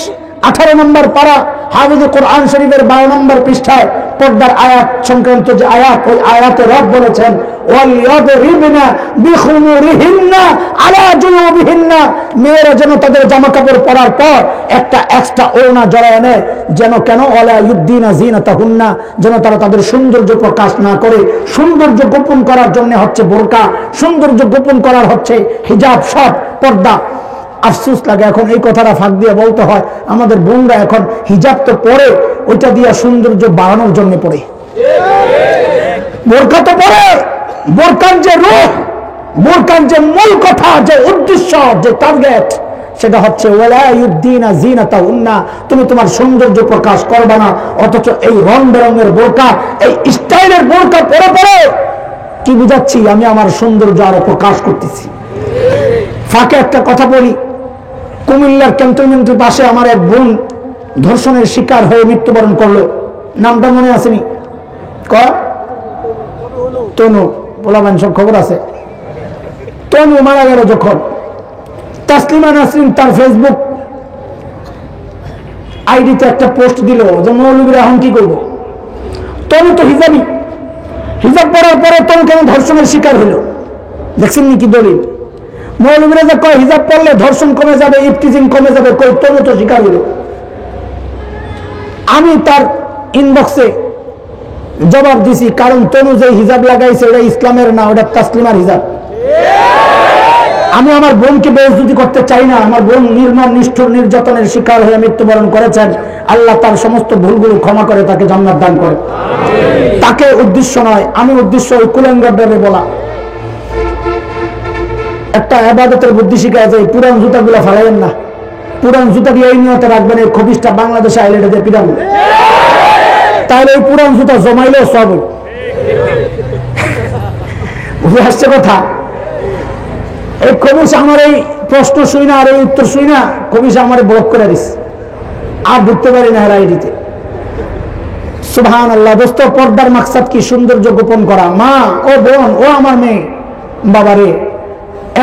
18 নম্বর পারা হাফিজ কোরআন শরীফের 12 নম্বর পৃষ্ঠায় পর্দার আয়াত সংক্রান্ত যে আয়াত, ওই আয়াতে রব বলেছেন ওয়ালিয়াদরিবনা বিখুমুরিহিন্না আলা জুনুবিহিন্না, মেয়েরা যেন তাদের জামা কাপড় পরার পর একটা এক্সট্রা ওড়না জড়ায় নেয়, যেন কেন ওয়ালা ইউদ্দিনা জিনাতাহুন্না, যেন তারা তাদের সৌন্দর্য প্রকাশ না করে। সৌন্দর্য গোপন করার জন্য হচ্ছে বোরকা, সৌন্দর্য গোপন করার হচ্ছে হিজাব, সব পর্দা। আফসোস লাগে এখন এই কথাটা ফাঁক দিয়ে বলতে হয়, আমাদের বোনরা এখন হিজাব তো পরে, ওইটা দিয়ে সৌন্দর্য বাড়ানোর জন্য পড়ে। বোরকা তো পরে, বোরকার যে রূহ, বোরকার যে মূল কথা, যে উদ্দেশ্য, যে টার্গেট, সেটা হচ্ছে ওয়ালা ইউদ্দিনা জিনাতাহুন্না, তুমি তোমার সৌন্দর্য প্রকাশ করবে না। অথচ এই রং বেরঙের বোরকা, এই স্টাইলের বোরকা পরে পরে কি বুঝাচ্ছি? আমি আমার সৌন্দর্য আরো প্রকাশ করতেছি। ফাঁকে একটা কথা বলি, কুমিল্লার ক্যান্টনমেন্টের পাশে আমার এক বোন ধর্ষণের শিকার হয়ে মৃত্যুবরণ করলো। নামটা মনে আসেনি? তনু, বলাবেন সব খবর আছে। তনু মারা গেল যখন, তাসলিমা নাসরিন তার ফেসবুক আইডিতে একটা পোস্ট দিল যে মৌলবীরা এখন কি করবো? তনু তো হিজাবি, হিজাব পড়ার পরে তনু কেন ধর্ষণের শিকার হলো? দেখছেন নাকি দলিল? মৌলবীরা যে কয় হিজাব পড়লে ধর্ষণ কমে যাবে, ইফতিজিং কমে যাবে, কই তনু তো শিকার হলো। আমি তার ইনবক্সে জবাব দিছি, কারণ তনু যে হিজাব লাগাইছে ওটা ইসলামের না, ওটা তাসলিমার হিজাব। আমি আমার বোনকে বেইজ্জতি করতে চাই না। আমার বোন নির্মম নিষ্ঠুর নির্যাতনের শিকার হয়ে মৃত্যুবরণ করেছেন। আল্লাহ তার সমস্ত ভুলগুলো ক্ষমা করে তাকে জান্নাত দান করে। তাকে উদ্দেশ্য নয়, আমি উদ্দেশ্য ওই কুলেঙ্গারদের বলা। একটা ইবাদতের বুদ্ধি শিখায় যায়, পুরান জুতাগুলো ফেলাইয়েন না। পুরান জুতা দিয়ে এই নিয়তে রাখবেন, এই খবিসটা বাংলাদেশে আইলে এটা দিয়ে পিটাবো, তাহলে এই পুরান জুতা জমাইলেও সব। বুঝে আসছে কথা? এই কবিস আমার এই প্রশ্ন শুই না আর এই উত্তর শুই না, কবিস আমার ব্লক করে দিস, আর ঢুকতে পারি না রাইডিতে। সুবহানাল্লাহ। দোস্ত, পর্দার মাকসাদ কি? সৌন্দর্য গোপন করা। মা ও বোন ও আমার মেয়ে, বাবারে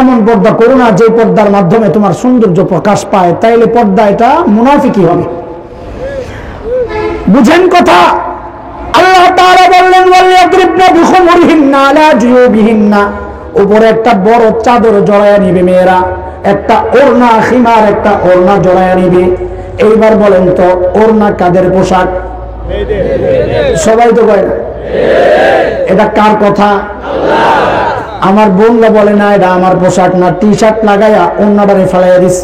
এমন পর্দা করো না যে পর্দার মাধ্যমে তোমার সৌন্দর্য প্রকাশ পায়, তাইলে পর্দা এটা মুনাফিকি হবে। বুঝেন কথা? আল্লাহ তাআলা বললেন ওয়ালিয়াদরিবনা বিখুমুরিহিন্না আলা জুয়ুবিহিন্না, উপরে একটা বড় চাদর জড়ায়া নিবে মেয়েরা, একটা ওড়না খিমার, একটা ওড়না জড়ায়া নিবে। এইবার বলেন তো ওড়না কাদের পোশাক? সবাই তো কয় না। এটা কার কথা? আমার বোনরা বলে না এটা আমার পোশাক না, টি শার্ট লাগাইয়া ওড়নাটারে ফেলাইয়া দিস।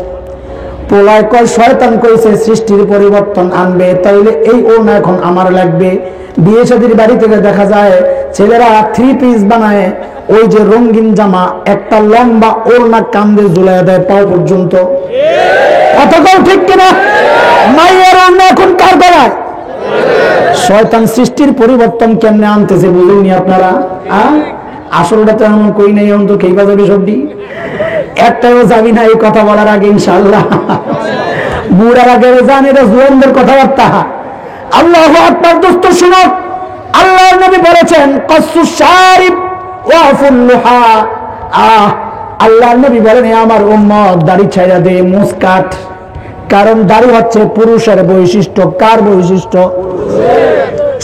পোলায় কয় শয়তান কইছে সৃষ্টির পরিবর্তন আনবে, তাইলে এই ওড়না এখন আমার লাগবে। বিয়ে শাদীর বাড়ি থেকে দেখা যায় ছেলেরা 3 পিস বানায়, ওই যে রঙিন জামা, একটা লম্বা ওড়না কান্দে ঝুলাইয়া দেয় পাও পর্যন্ত। কথাটাও ঠিক কিনা? মাইয়ের ওড়না এখন কার গলায়? শয়তান সৃষ্টির পরিবর্তন কেমনে আনতেছে বুঝুননি আপনারা? আসলটা তো এমন কই নাই, অন্ত খেইবা যাবে সবটি, একটাও যাবি না এই কথা বলার আগে ইনশাআল্লাহ। বুড়ার আগে জান, এটা জুয়ানদের কথাবার্তা। আল্লাহু আকবার। দোস্ত শুনো, আল্লাহর নবী বলেছেন কাসসুস শারিব ওয়া ফুল্লুহা। আল্লাহর নবী বলেন আমার উম্মত দাড়ি ছাইড়া দে, মুছ কাট। কারণ দাড়ি হচ্ছে পুরুষের বৈশিষ্ট্য। কার বৈশিষ্ট্য?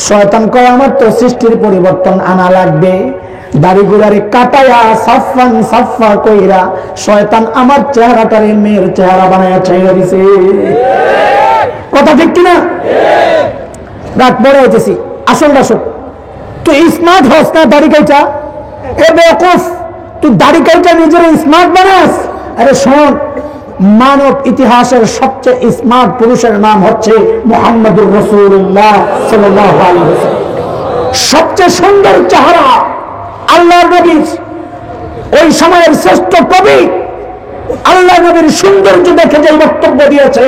শয়তান কয় আমার তো সৃষ্টির পরিবর্তন আনা লাগবে, দাড়ি গুলারে কাটায়া সাফান সাফা কইরা শয়তান আমার চেহারাটারে মেয়ের চেহারা বানায়া ছাইড়া দিছে। কথা ঠিক কিনা? রাত পরে হইতেছি, আসলটা শোন। তুই স্মার্ট হস না দাড়ি কাইটা? এ বেওকুফ, তুই দাড়ি কাইটা নিজের স্মার্ট বানাস? আরে শোন, মানব ইতিহাসের সবচেয়ে স্মার্ট পুরুষের নাম হচ্ছে মুহাম্মদুর রাসূলুল্লাহ সাল্লাল্লাহু আলাইহি ওয়াসাল্লাম। সবচেয়ে সুন্দর চেহারা আল্লাহর নবীর। ওই সময়ের শ্রেষ্ঠ কবি আল্লাহর নবীর সৌন্দর্য দেখে যে বক্তব্য দিয়েছে,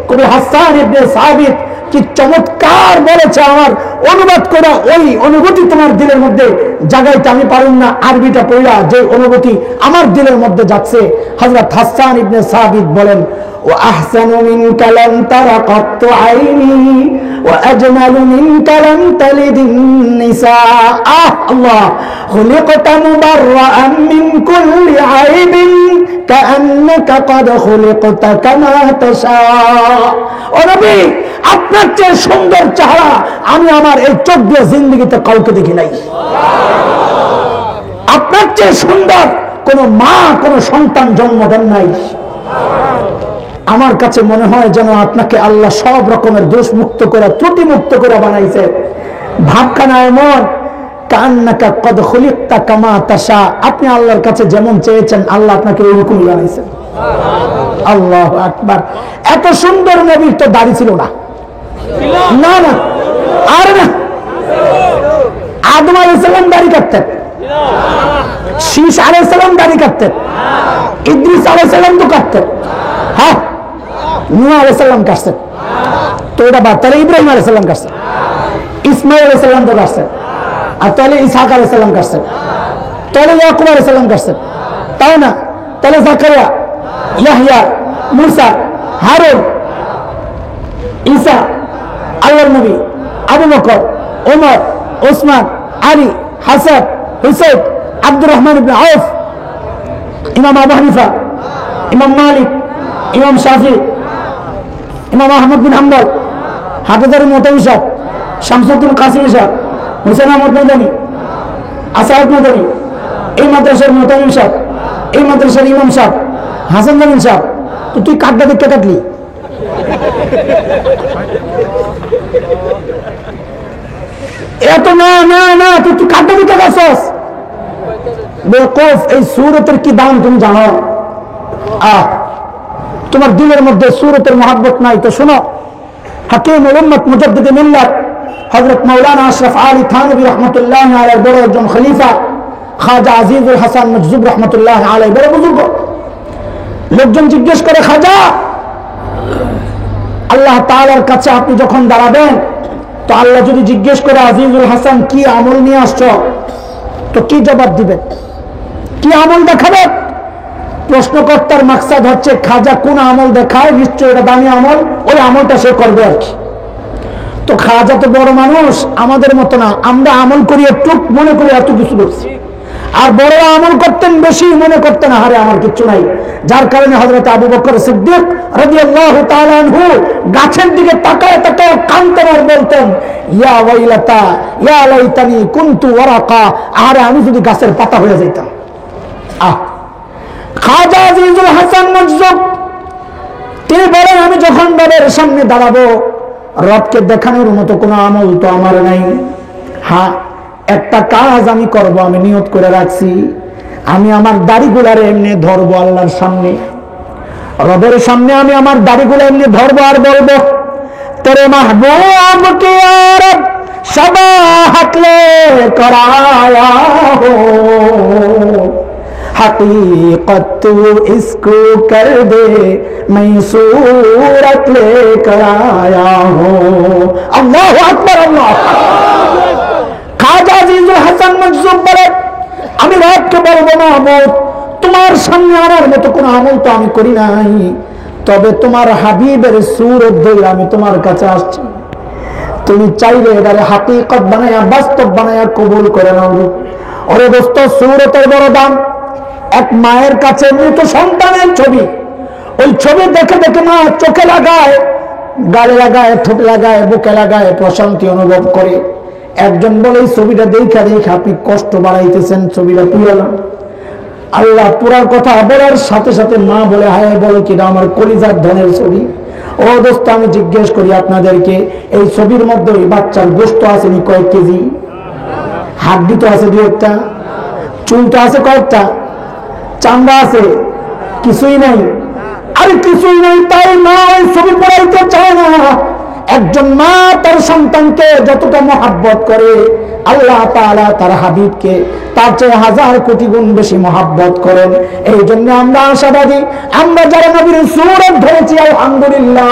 কবি হাসান ইবনে সাবিত কি চমৎকার বলেছে। আমার অনুবাদ করা ওই অনুভূতি তোমার দিলের মধ্যে জাগাইতে আমি পারুম না। আরবিটা পড়া যে অনুভূতি আমার দিলের মধ্যে যাচ্ছে। হযরত হাসান ইবনে সাবিত বলেন, ওয়া আহসানু মিনকা লাম তারা কাত্তু আইনি ওয়া আজমালু মিনকা লাম তালিদিন নিসা। আল্লাহ, খুলিকতা মুবাররাআন মিন কুল্লি আইবিন কাআন্নাকা ক্বাদ খুলিকতা কামা তাশা। ও নবী, আপনার চেয়ে সুন্দর চেহারা আমি আমার এই চোখ দিয়ে জিন্দগিতে কাউকে দেখি নাই। আপনার চেয়ে সুন্দর কোন মা কোন সন্তান জন্ম দেন নাই। আমার কাছে মনে হয় যেন আপনাকে আল্লাহ সব রকমের দোষ মুক্ত করে, ত্রুটি মুক্ত করে বানাইছে। ভাবখানা এমন, কান্নাকা কদ খুলিকতা কামা তাশা। আপনি আল্লাহর কাছে যেমন চেয়েছেন আল্লাহ আপনাকে ওইরকমই বানাইছেন। আল্লাহু আকবার। এত সুন্দর নবীর তো দাড়ি ছিল না। না না, আর না, আদম আলাইহিস সালাম দাড়ি কাটতেন, শীষ আলাইহিস সালাম দাড়ি কাটতেন, ইদ্রিস আলাইহিস সালাম তো কাটতেন, হ্যাঁ নূহ আলাইহিস সালাম কাটতেন। তো এটা বাদ, তাহলে ইব্রাহিম আলাইহিস সালাম কাটছেন, ইসমাইল আলাইহিস সালাম তো কাটছেন, আর তাহলে ইসহাক আলাইহিস সালাম কাটছেন, তাহলে ইয়াকুব আলাইহিস সালাম কাটছেন, তাই না? তাহলে জাকারিয়া, ইয়াহইয়া, মুসা, হারুন, ঈসা, আল্লাহর নবী, আবু বকর, ওমর, ওসমান, আলী, হাসান, হুসাইন, আব্দুর রহমান ইবনে আউফ, ইমাম আবু হানিফা, ইমাম মালিক, ইমাম শাফি, ইমাম আহমদ বিন হাম্বল, হাফেজার মুতাওয়াল্লি সাহেব, শামসুদ্দিন কাসিমি সাহেব, হুসেন আহমদ মাদানী, আসাদ মাদানী, এই মাদ্রাসার মুতাওয়াল্লি সাহেব, এই মাদ্রাসার ইমাম সাহেব, হাসান জামিল সাহেব। তো তুই কাটটা দেখতে কাটলি? এত না না না, তুই কাটটা দেখতে কাটছস? বেওকুফ, এই সূরতের কি দাম তুমি জানো? তোমার দিলের মধ্যে সূরতের মহব্বত নাই তো শোনো, হাকিমুল উম্মত মুজাদ্দিদ মিল্লাত হযরত মাওলানা আশরাফ আলী থানভী রাহমাতুল্লাহি আলাইহির বড় একজন খলিফা খাজা আজিজুল হাসান মজজুব রাহমাতুল্লাহি আলাইহি বড় বুজুর্গ। লোকজন জিজ্ঞেস করে, খাজা আল্লাহ তাআলার কাছে আপনি যখন দাঁড়াবেন, তো আল্লাহ যদি জিজ্ঞেস করে আজিজুল হাসান কি আমল নিয়ে আসছো, তো কি জবাব দিবেন? কি আমল দেখাবেন? প্রশ্নকর্তার মাকসাদ হচ্ছে খাজা কোন আমল দেখায়, নিশ্চয় এটা দামি আমল, ওই আমলটা সে করবে আর কি। তো খাজা তো বড় মানুষ, আমাদের মতো না, আমরা আমল করি একটু, মনে করি এত কিছু করছি, আর বড় আমল করতেন বেশি, মনে করতেন হারে আমার কিচ্ছু নাই। যার কারণে হযরত আবু বকর সিদ্দিক রাদিয়াল্লাহু তাআলা আনহু গাছের দিকে তাকায় তাকায় কাঁদতেন আর বলতেন, ইয়া ওয়াইলাতা ইয়া লাইতানি কুনতু ওয়ারাকা, আরে আমি যদি গাছের পাতা হয়ে যাইতাম। খাজা আজিজুল হাসান মজজুব তিনি বলেন, আমি যখন রবের সামনে দাঁড়াবো, রবকে দেখানোর মতো কোনো আমল তো আমার নাই। হ্যাঁ, একটা কাজ আমি করব, আমি নিয়ত করে রাখছি, আমি আমার দাড়িগুলারে এমনি ধরবো আল্লাহর সামনে, রবের সামনে আমি আমার দাড়িগুলো এমনি ধরবো আর বলবো, তেরে মাহবুব কে রব শবাহত লে করায়া হো, हकीकत तू इसको कर दे, मैं सूरत लेकर आया हूँ। अल्लाहु আকবার, আল্লাহ। খাজা আজিজুল হাসান মজজুব বলে, আমি রবকে বলবো, মাহবুব তোমার সামনে আমার মতো কোনো আমল তো আমি করি নাই, তবে তোমার হাবিবের সূরত ধরে আমি তোমার কাছে আসছি, তুমি চাইলে এবারে হাকিকত বানায়া, বাস্তব বানায়া কবুল করে নাও। ওরে দোস্ত, সূরতের বড় দাম। এক মায়ের কাছে মৃত সন্তানের ছবি, ওই ছবি দেখে দেখে মা চোখে লাগায়, গালে লাগায়, ঠোঁটে লাগায়, বুকে লাগায়, প্রশান্তি অনুভব করে। একজন বলে, এই ছবিটা দেখা দেখে আপনি কষ্ট বাড়াইতেছেন, ছবিটা পুরালাম। আল্লাহ পুরার কথা বলার সাথে সাথে মা বলে, হায় বলে কিনা আমার কলিজার ধনের ছবি। ও দোস্ত, আমি জিজ্ঞেস করি আপনাদেরকে, এই ছবির মধ্যে ওই বাচ্চার গোশত আসেনি কয়েক কেজি? হাড্ডি তো আছে দু একটা, চুলটা আছে কয়েকটা, চামড়া আছে, কিছুই নাই। আরে কিছুই নাই, তাই মা ওই ছবি পড়াইতে চায় না। একজন মা তার সন্তানকে যতটা মহাব্বত করে, আল্লাহ তাআলা তার হাবিবকে তার চেয়ে হাজার কোটি গুণ বেশি মহাব্বত করেন। এই জন্য আমরা আশাবাদী, আমরা যারা নবীর সূরত ধরেছি আলহামদুলিল্লাহ,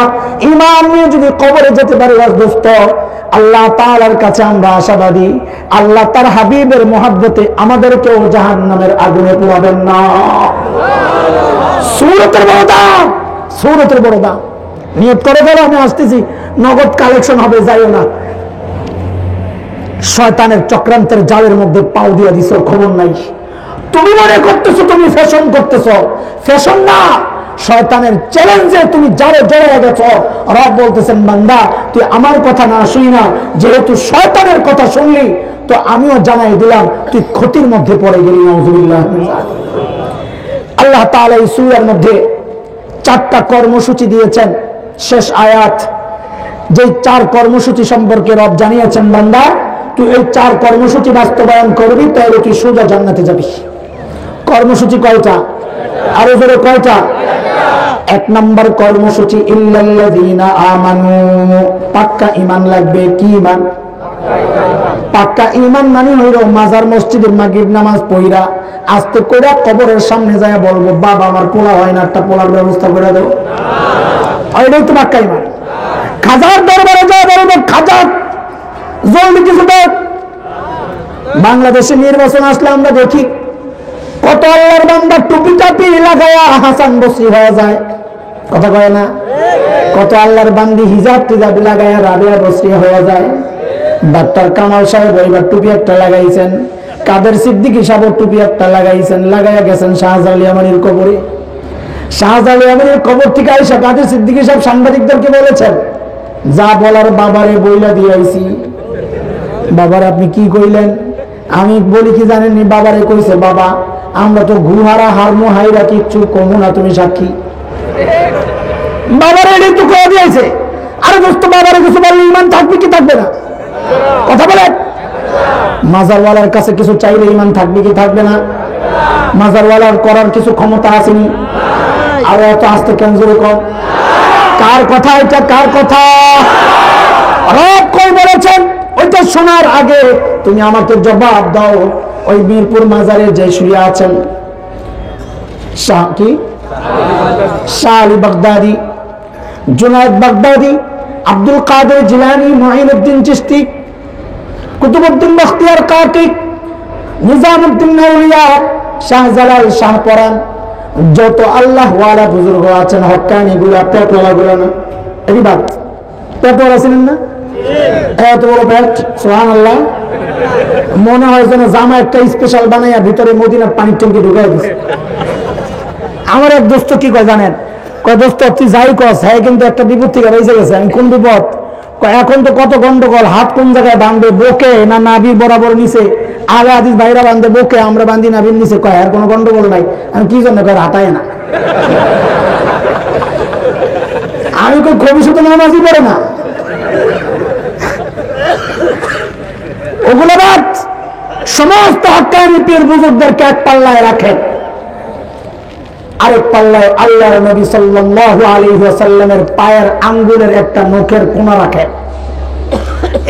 ঈমান নিয়ে যদি কবরে যেতে পারি দোস্ত, আল্লাহ তাআলার কাছে আমরা আশাবাদী, আল্লাহ তার হাবিবের মহাব্বতে আমাদেরকেও জাহান্নামের আগুনে পোড়াবেন না। সূরতের বড় দাম, সূরতের বড় দাম। নিয়ত করে গেল, আমি আসতেছি, নগদ কালেকশন হবে, যাইও না। শয়তানের চক্রান্তের জালের মধ্যে পাও দিয়ে দিছো, খবর নাই। তুমি মনে করতেছো তুমি ফ্যাশন করতেছো, ফ্যাশন না, শয়তানের চ্যালেঞ্জে তুমি জালে জড়িয়ে গেছো। রব বলতেছেন, বান্দা তুই আমার কথা না শুনি না, যেহেতু শয়তানের কথা শুনলি, তো আমিও জানাই দিলাম তুই ক্ষতির মধ্যে পড়ে গেলি। নাউযুবিল্লাহ। আল্লাহ তাআলা এই সূরার মধ্যে 4টা কর্মসূচি দিয়েছেন। শেষ আয়াত, যে 4 কর্মসূচি সম্পর্কে রব জানিয়েছেন, বান্দা তুই এই 4 কর্মসূচি বাস্তবায়ন করবি, তাহলে তুই সোজা জান্নাতে যাবি। কর্মসূচি কয়টা? আরো জোরে কয়টা? 1 নম্বর কর্মসূচি, ইল্লাল্লাযীনা আমানু, পাক্কা ঈমান লাগবে। কি ঈমান? পাক্কা ঈমান মানে হইল মাজার মসজিদের মাগরিব নামাজ পড়া আস্তে করে কবরের সামনে যায় বলবো বাবা আমার পোলা হয় না, একটা পোলার ব্যবস্থা করে দাও। এটাই তো পাক্কা ঈমান। খাজার দরবারে যায় বলবো খাজা জলদি কিছু দেখ। বাংলাদেশে নির্বাচন আসলে আমরা দেখি কত আল্লাহর বান্দা টুপি টাপি লাগায়া হাসান বসরি হয়ে যায়, কথা কয় না? কত আল্লাহর বান্দি হিজাব টিজাব লাগায়া রাবেয়া বসরি হয়ে যায়। ডাক্তার কামাল সাহেব এবার টুপি একটা লাগাইছেন, কাদের সিদ্দিকী সাহেব টুপি একটা লাগাইছেন, লাগাইয়া গেছেন শাহজালাল ইয়ামানির কবরে। শাহজালাল ইয়ামানির কবর থেকে আইসা কাদের সিদ্দিকী সাহেব সাংবাদিকদেরকে বলেছেন যা বলার বাবারে বইলা দিয়ে আইছি। বাবারে আপনি কি কইলেন? আমি বলি কি জানেননি? বাবারে কইছে বাবা আমরা তো গুহারা হারমো হাইরা কিচ্ছু কমু না, তুমি সাক্ষী। বাবারে এটাই তো কয়ে দিয়েছে। আরে দোস্ত বাবারে কিছু বললে ঈমান থাকবে কি থাকবে না? কথা বলেন। মাজারওয়ালার কাছে কিছু চাইলে ঈমান থাকবে কি থাকবে না? মাজারওয়ালার করার কিছু ক্ষমতা আসেনি। আর এত আস্তে কেন জোরে কম? কার কথা এটা? কার কথা? রব কই বলেছেন? ওইটা শোনার আগে তুমি আমাকে জবাব দাও। ওই মিরপুর মাজারে যে শুয়ে আছেন শাহ কি শাহ আলী বাগদাদি, জুনায়েদ বাগদাদি, আব্দুল কাদের জিলানী, মুঈনুদ্দিন চিশতি, কুতুবউদ্দিন বখতিয়ার কাকি, নিজামউদ্দিন আউলিয়া, শাহজালাল শাহপরান, যত আল্লাহ ওয়ালা বুজুর্গ আছেন হক্কানি গুলা পেটওয়ালা গুলা না এটি বাদ। পেটওয়ালা ছিলেন না? এত বড় পেট, সুবহানাল্লাহ। মনে হয় যেন জামা একটা স্পেশাল বানাইয়া ভিতরে মদিনার পানির ট্যাঙ্কি ঢুকাই দিচ্ছে। আমার এক দোস্ত কি কয় জানেন? কয় দোস্ত তুই যাই কস, হ্যাঁ কিন্তু একটা বিপদ থেকে বেঁচে গেছে। আমি কোন বিপদ? এখন তো কত গন্ডগোল, হাত কোন জায়গায় বাঁধবে, বুকে না নাভি বরাবর নিচে? আগে আদিস ভাইরা বাঁধে বুকে, আমরা বাঁধি নাভির নিচে। কয় আর কোনো গন্ডগোল নাই। আমি কি জন্য কয় হাঁটায় না। আমি কই ভবিষ্যতে নামাজই পড়ে না। ওগুলো বাদ। সমস্ত হক্কানি পীর বুজুর্গদেরকে এক পাল্লায় রাখেন, আরেক পাল্লায় আল্লাহর নবী সাল্লাল্লাহু আলাইহি ওয়াসাল্লামের পায়ের আঙ্গুলের একটা নখের কোনা রাখেন।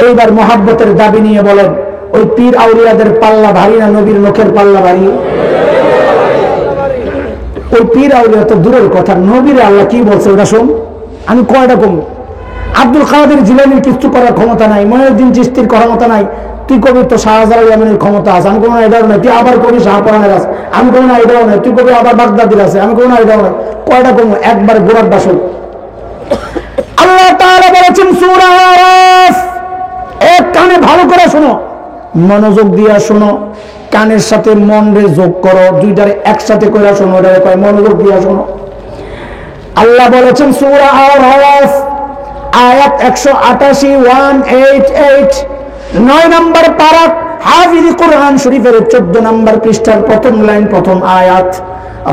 এইবার মহাব্বতের দাবি নিয়ে বলেন ওই পীর আউলিয়াদের পাল্লা ভারী না নবীর নখের পাল্লা ভারী? ওই পীর আউলিয়া তো দূরের কথা, নবীর আল্লাহ কি বলছে ওটা শোন। আমি কয়টা কম? আব্দুল কাদের জিলানীর কিছু করার ক্ষমতা নাই, মুঈনুদ্দিন চিশতির ক্ষমতা নাই। তুই কবি তো শাহজালাল ইয়ামানির ক্ষমতা আছে, আমি কোনো না এটাও নাই। তুই আবার কবি শাহপরানের আছে, আমি কোনো না এটাও নাই। তুই কবি আবার বাগদাদির আছে, আমি কোনো না এটাও নাই। কয়টা কম? একবার গোড়ার বাসন। আল্লাহ তাআলা বলেছেন সূরা আরাফ, এক কানে ভালো করে শোনো, মনোযোগ দিয়া শোনো, কানের সাথে মন রে যোগ করো, দুইটারে একসাথে করে শোনো। এটারে কয় মনোযোগ দিয়া শোনো। আল্লাহ বলেছেন সূরা আরাফ আয়াত 188 188 9 নম্বর পারা, হাফিজ কুরআন শরীফের 14 নম্বর পৃষ্ঠার প্রথম লাইন প্রথম আয়াত।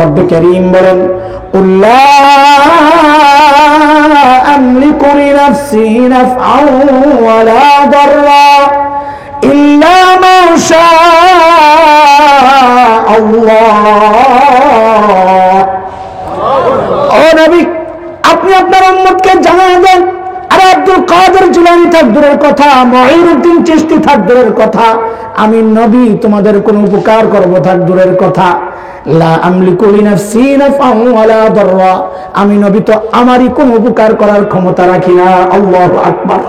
রব্বে কারীম বলেন উল্লা আমলিকু লিনাফসি নাফআন ওয়ালা দাররা ইল্লা মা শাআল্লাহ। ও নবী আপনি আপনার উম্মতকে জানিয়ে দেন, আরে আব্দুল কাদের জিলানী থাক দূরের কথা, মুঈনুদ্দিন চিশতি থাক দূরের কথা, আমি নবী তোমাদের কোন উপকার করব থাক দূরের কথা। লা আমলিকু লিনাফসি নাফআন ওয়ালা দাররা, আমি নবী তো আমারই কোন উপকার করার ক্ষমতা রাখি না। আল্লাহু আকবার।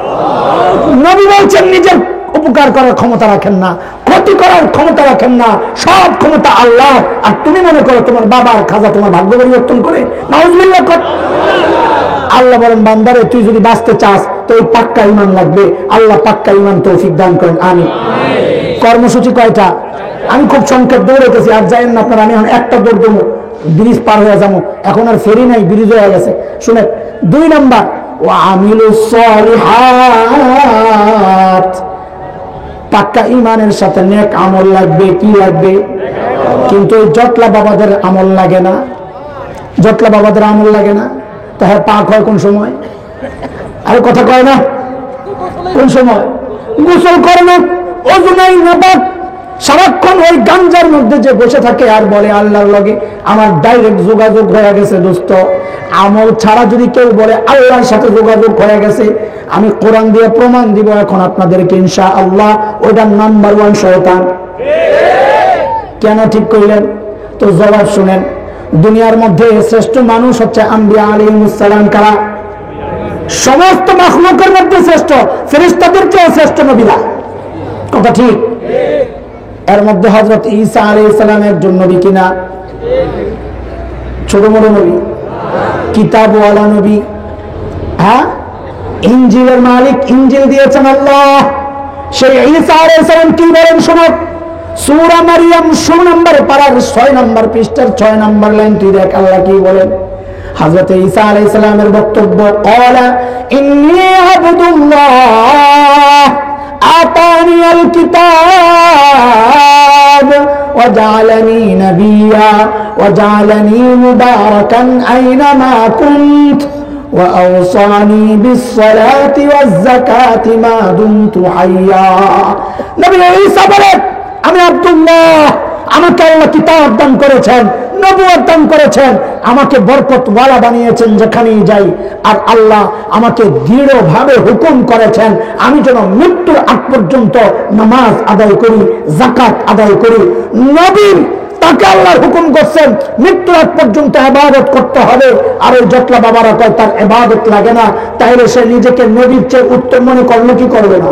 নবী বলছেন নিজের উপকার করার ক্ষমতা রাখেন না, ক্ষতি করার ক্ষমতা রাখেন না, সব ক্ষমতা আল্লাহ। আর তুমি মনে করো তোমার বাবার খাজা তোমার ভাগ্য পরিবর্তন করে? নাউজুবিল্লাহ। আল্লাহ বলেন বান্দারে তুই যদি বাঁচতে চাস তো ওই পাক্কা ঈমান লাগবে। আল্লাহ পাক্কা ঈমান তৌফিক দান করেন, আমিন। কর্মসূচি কয়টা? আমি খুব সংক্ষেপ দৌড়াইতেছি, আর যাই না আপনার। আমি এখন একটা দৌড় দেবো, ব্রিজ পার হয়ে যাবো। এখন আর ফেরি নাই, ব্রিজ হয়ে গেছে। শুনে 2 নাম্বার ওয়া আমিলুস সালিহাত, পাক্কা ঈমানের সাথে নেক আমল লাগবে। কি লাগবে? কিন্তু ওই জটলা বাবাদের আমল লাগে না, জটলা বাবাদের আমল লাগে না। তা হ্যাঁ পাক হয় কোন সময়? আরে কথা কয় না, কোন সময়? গোসল করে না, ওযু নাই, নাপাক, সারাক্ষণ ওই গাঞ্জার মধ্যে যে বসে থাকে আর বলে আল্লাহর লগে আমার ডাইরেক্ট যোগাযোগ হয়ে গেছে দোস্ত, আমল ছাড়া যদি কেউ বলে আল্লাহর সাথে যোগাযোগ হয়ে গেছে, আমি কোরআন দিয়ে প্রমাণ দিব এখন আপনাদেরকে ইনশাআল্লাহ, ওইটার নাম্বার 1 শয়তান। কেন ঠিক কইলেন? তো জবাব শুনেন। দুনিয়ার মধ্যে শ্রেষ্ঠ মানুষ হচ্ছে আম্বিয়া আলাইহিস সালাম। কারা? সমস্ত মাখলুকের মধ্যে শ্রেষ্ঠ, ফেরেশতাদের চেয়ে শ্রেষ্ঠ নবীরা। কথা ঠিক? এর মধ্যে হযরত ঈসা আলাইহিস সালাম একজন নবী কিনা? ছোট বড় নবী, কিতাবওয়ালা নবী। হ্যাঁ, ইনজিলের মালিক, ইনজিল দিয়েছেন আল্লাহ। সেই ঈসা আলাইহিস সালাম কি বলেন শুনুন। সূরা মারইয়াম 16 নম্বর পারার 6 নম্বর পৃষ্ঠার 6 নম্বর লাইন তুই দেখ আল্লাহ কি বলেন। হযরত ঈসা আলাইহিস সালামের বক্তব্য, ক্বালা ইন্নী আবদুল্লাহ আতানিয়াল কিতাব ওয়া জাআলানি নাবিয়্যা ওয়া জাআলানি মুবারাকান আইনামা কুনত ওয়া আওসানি বিস-সালাতি ওয়াজ-যাকাতি মা দুমতু হাইয়্যা। নবী ঈসা বলেন, আমি আব্দুল্লাহ, আমাকে আল্লাহ কিতাব দান করেছেন, নবুয়ত দান করেছেন, আমাকে বরকতওয়ালা বানিয়েছেন যেখানেই যাই। আর আল্লাহ আমাকে দৃঢ়ভাবে হুকুম করেছেন আমি যেন মৃত্যুর আগ পর্যন্ত নামাজ আদায় করি, যাকাত আদায় করি। নবী তাকে আল্লাহর হুকুম করছেন মৃত্যুর আগ পর্যন্ত ইবাদত করতে হবে। আর ওই জটলা বাবারা কয় তার ইবাদত লাগে না, তাইলে সে নিজেকে নবীর চেয়ে উত্তম মনে করলো কি করবে না?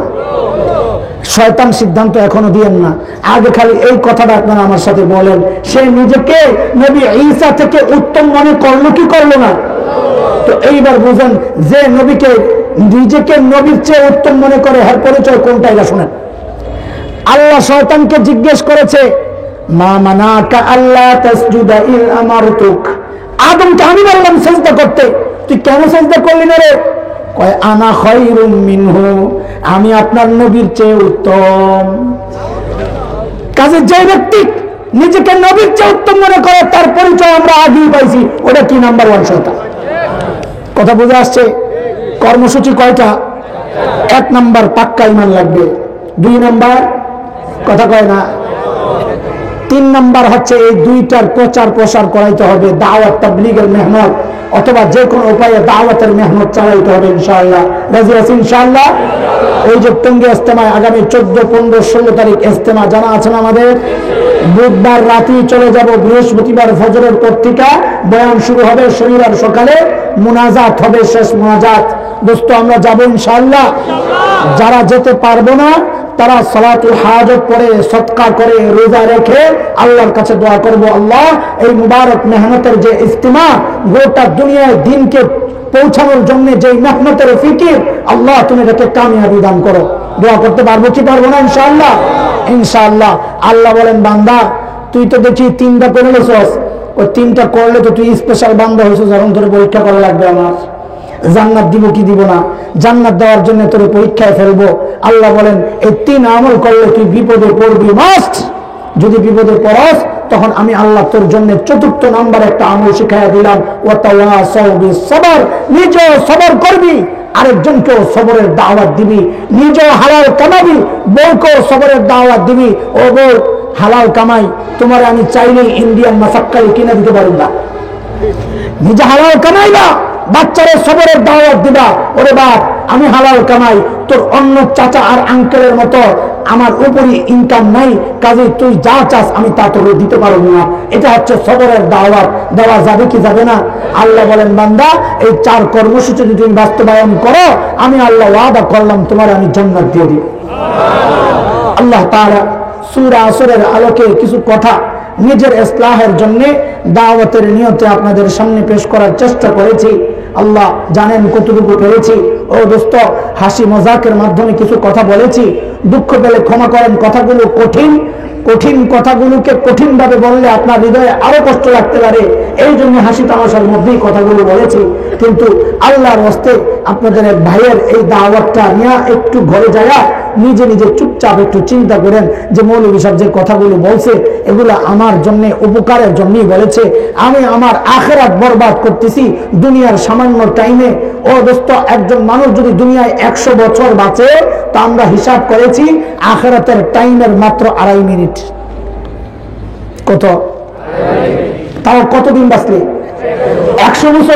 শয়তান সিদ্ধান্ত এখনো দিয়েন না, আগে খালি এই কথাটা আপনারা আমার সাথে বলেন, সে নিজেকে নবী ঈসা থেকে উত্তম মনে করলো কি করলো না? তো এইবার বুঝেন, যে নবীকে নিজেকে নবীর চেয়ে উত্তম মনে করে এর পরিচয় কোনটা? এটা শুনেন। আল্লাহ শয়তানকে জিজ্ঞেস করেছে, মা মানাকা আল্লাহ তাসজুদা ইল আমারতুক, আদমকে আমি বললাম সিজদা করতে, তুই কেন সিজদা করলি না রে? কয় আনা খায়রুম মিনহু, আমি আপনার নবীর চেয়ে উত্তম। কাজে যে ব্যক্তি নিজেকে নবীর চেয়ে উত্তম মনে করে তার পরিচয় আমরা আগেই পাইছি, ওটা কি নাম্বার 1 শয়তান। কথা বুঝে আসছে? কর্মসূচি কয়টা? 1 নাম্বার পাক্কা ঈমান লাগবে, 2 নাম্বার কথা কয় না, 3 নাম্বার হচ্ছে এই দুইটার প্রচার প্রসার করাইতে হবে, দাওয়াত তাবলীগের মেহনত অথবা যে কোনো উপায়ে দাওয়াতের মেহনত চালাইতে হবে ইনশাআল্লাহ। রাজি আছি ইনশাআল্লাহ? এই যে টঙ্গী ইজতেমা আগামী 14, 15, 16 তারিখ ইজতেমা জানা আছে না আমাদের? বুধবার রাতেই চলে যাব, বৃহস্পতিবার ফজরের পর থেকে বয়ান শুরু হবে, শনিবার সকালে মুনাজাত হবে, শেষ মুনাজাত। দোস্ত আমরা যাব ইনশাআল্লাহ। যারা যেতে পারবো না তারা সালাতুল হাজত পড়ে, সদকা করে, রোজা রেখে আল্লাহর কাছে দোয়া করব, আল্লাহ এই মুবারক মেহনতের যে ইজতিমা, গোটা দুনিয়ায় দিনকে পৌঁছানোর জন্য যে মেহনতের ফিকির, আল্লাহ তুমি এটাকে কামিয়াবি দান করো। দোয়া করতে পারবো কি পারবো না? ইনশাআল্লাহ। ইনশাআল্লাহ। আল্লাহ বলেন, বান্দা তুই তো দেখি 3টা করে নিছস, ওই 3টা করলে তো তুই স্পেশাল বান্দা হয়েছিস, এখন তোর পরীক্ষা করা লাগবে আমার। জান্নাত দিব কি দিব না, জান্নাত দেওয়ার জন্য তোর পরীক্ষায় ফেলবো। আল্লাহ বলেন এই 3 আমল করলে তুই বিপদে পড়বি মাস্ট। যদি বিপদে পড়স তখন আমি আল্লাহ তোর জন্য 4র্থ নাম্বার একটা আমল শিখাইয়া দিলাম, ওয়াতাওয়াসাউ বিস-সবর, নিজেও সবর করবি, আরেকজনকেও সবরের দাওয়াত দিবি, নিজেও হালাল কামাবি, বউকেও সবরের দাওয়াত দিবি। ও বউ হালাল কামাই, তোমার আমি চাইলেই ইন্ডিয়ান মাসাক্কারি কিনে দিতে পারব না, নিজে হালাল কামাইবা, বাচ্চারা সবরের দাওয়াত দিবা। ওরে বাপ আমি হালাল কামাই, তোর অন্য চাচা আর আঙ্কেলের মতো আমার উপরই ইনকাম নাই, কাজে তুই যা চাস আমি তা তোর দিতে পারবো না। এটা হচ্ছে সবরের দাওয়াত। দেওয়া যাবে কি যাবে না? আল্লাহ বলেন, বান্দা এই 4 কর্মসূচি যদি তুমি বাস্তবায়ন করো, আমি আল্লাহ ওয়াদা করলাম তোমার আমি জান্নাত দিয়ে দিব। আল্লাহ তাআলা সূরা আসরের আলোকে কিছু কথা নিজের ইসলাহের জন্য দাওয়াতের নিয়তে আপনাদের সামনে পেশ করার চেষ্টা করেছি। আল্লাহ জানেন কতটুকু পেরেছি। ও দোস্ত, হাসি মজাকের মাধ্যমে কিছু কথা বলেছি, দুঃখ পেলে ক্ষমা করেন। কথাগুলো কঠিন, কঠিন কথাগুলোকে কঠিন ভাবে বললে আপনার হৃদয়ে আরো কষ্ট লাগতে পারে, এই জন্য হাসি তামাশার মধ্যেই কথাগুলো বলেছি। কিন্তু আল্লাহর হস্তে আপনাদের এক ভাইয়ের এই দাওয়াতটা নিয়ে একটু ঘরে যায় নিজে নিজে চুপচাপ একটু চিন্তা করেন যে মৌলভী সাহেব যে কথাগুলো বলছে এগুলো আমার জন্য উপকারের জন্যই বলেছে, আমি আমার আখিরাত বরবাদ করতেছি দুনিয়ার সামান্য টাইমে। ও দোস্ত, একজন মানুষ যদি দুনিয়ায় 100 বছর বাঁচে তা আমরা হিসাব করেছি আখিরাতের টাইমের মাত্র 2.5 মিনিট। কত? তাও কতদিন বাঁচলে? 100 বছর।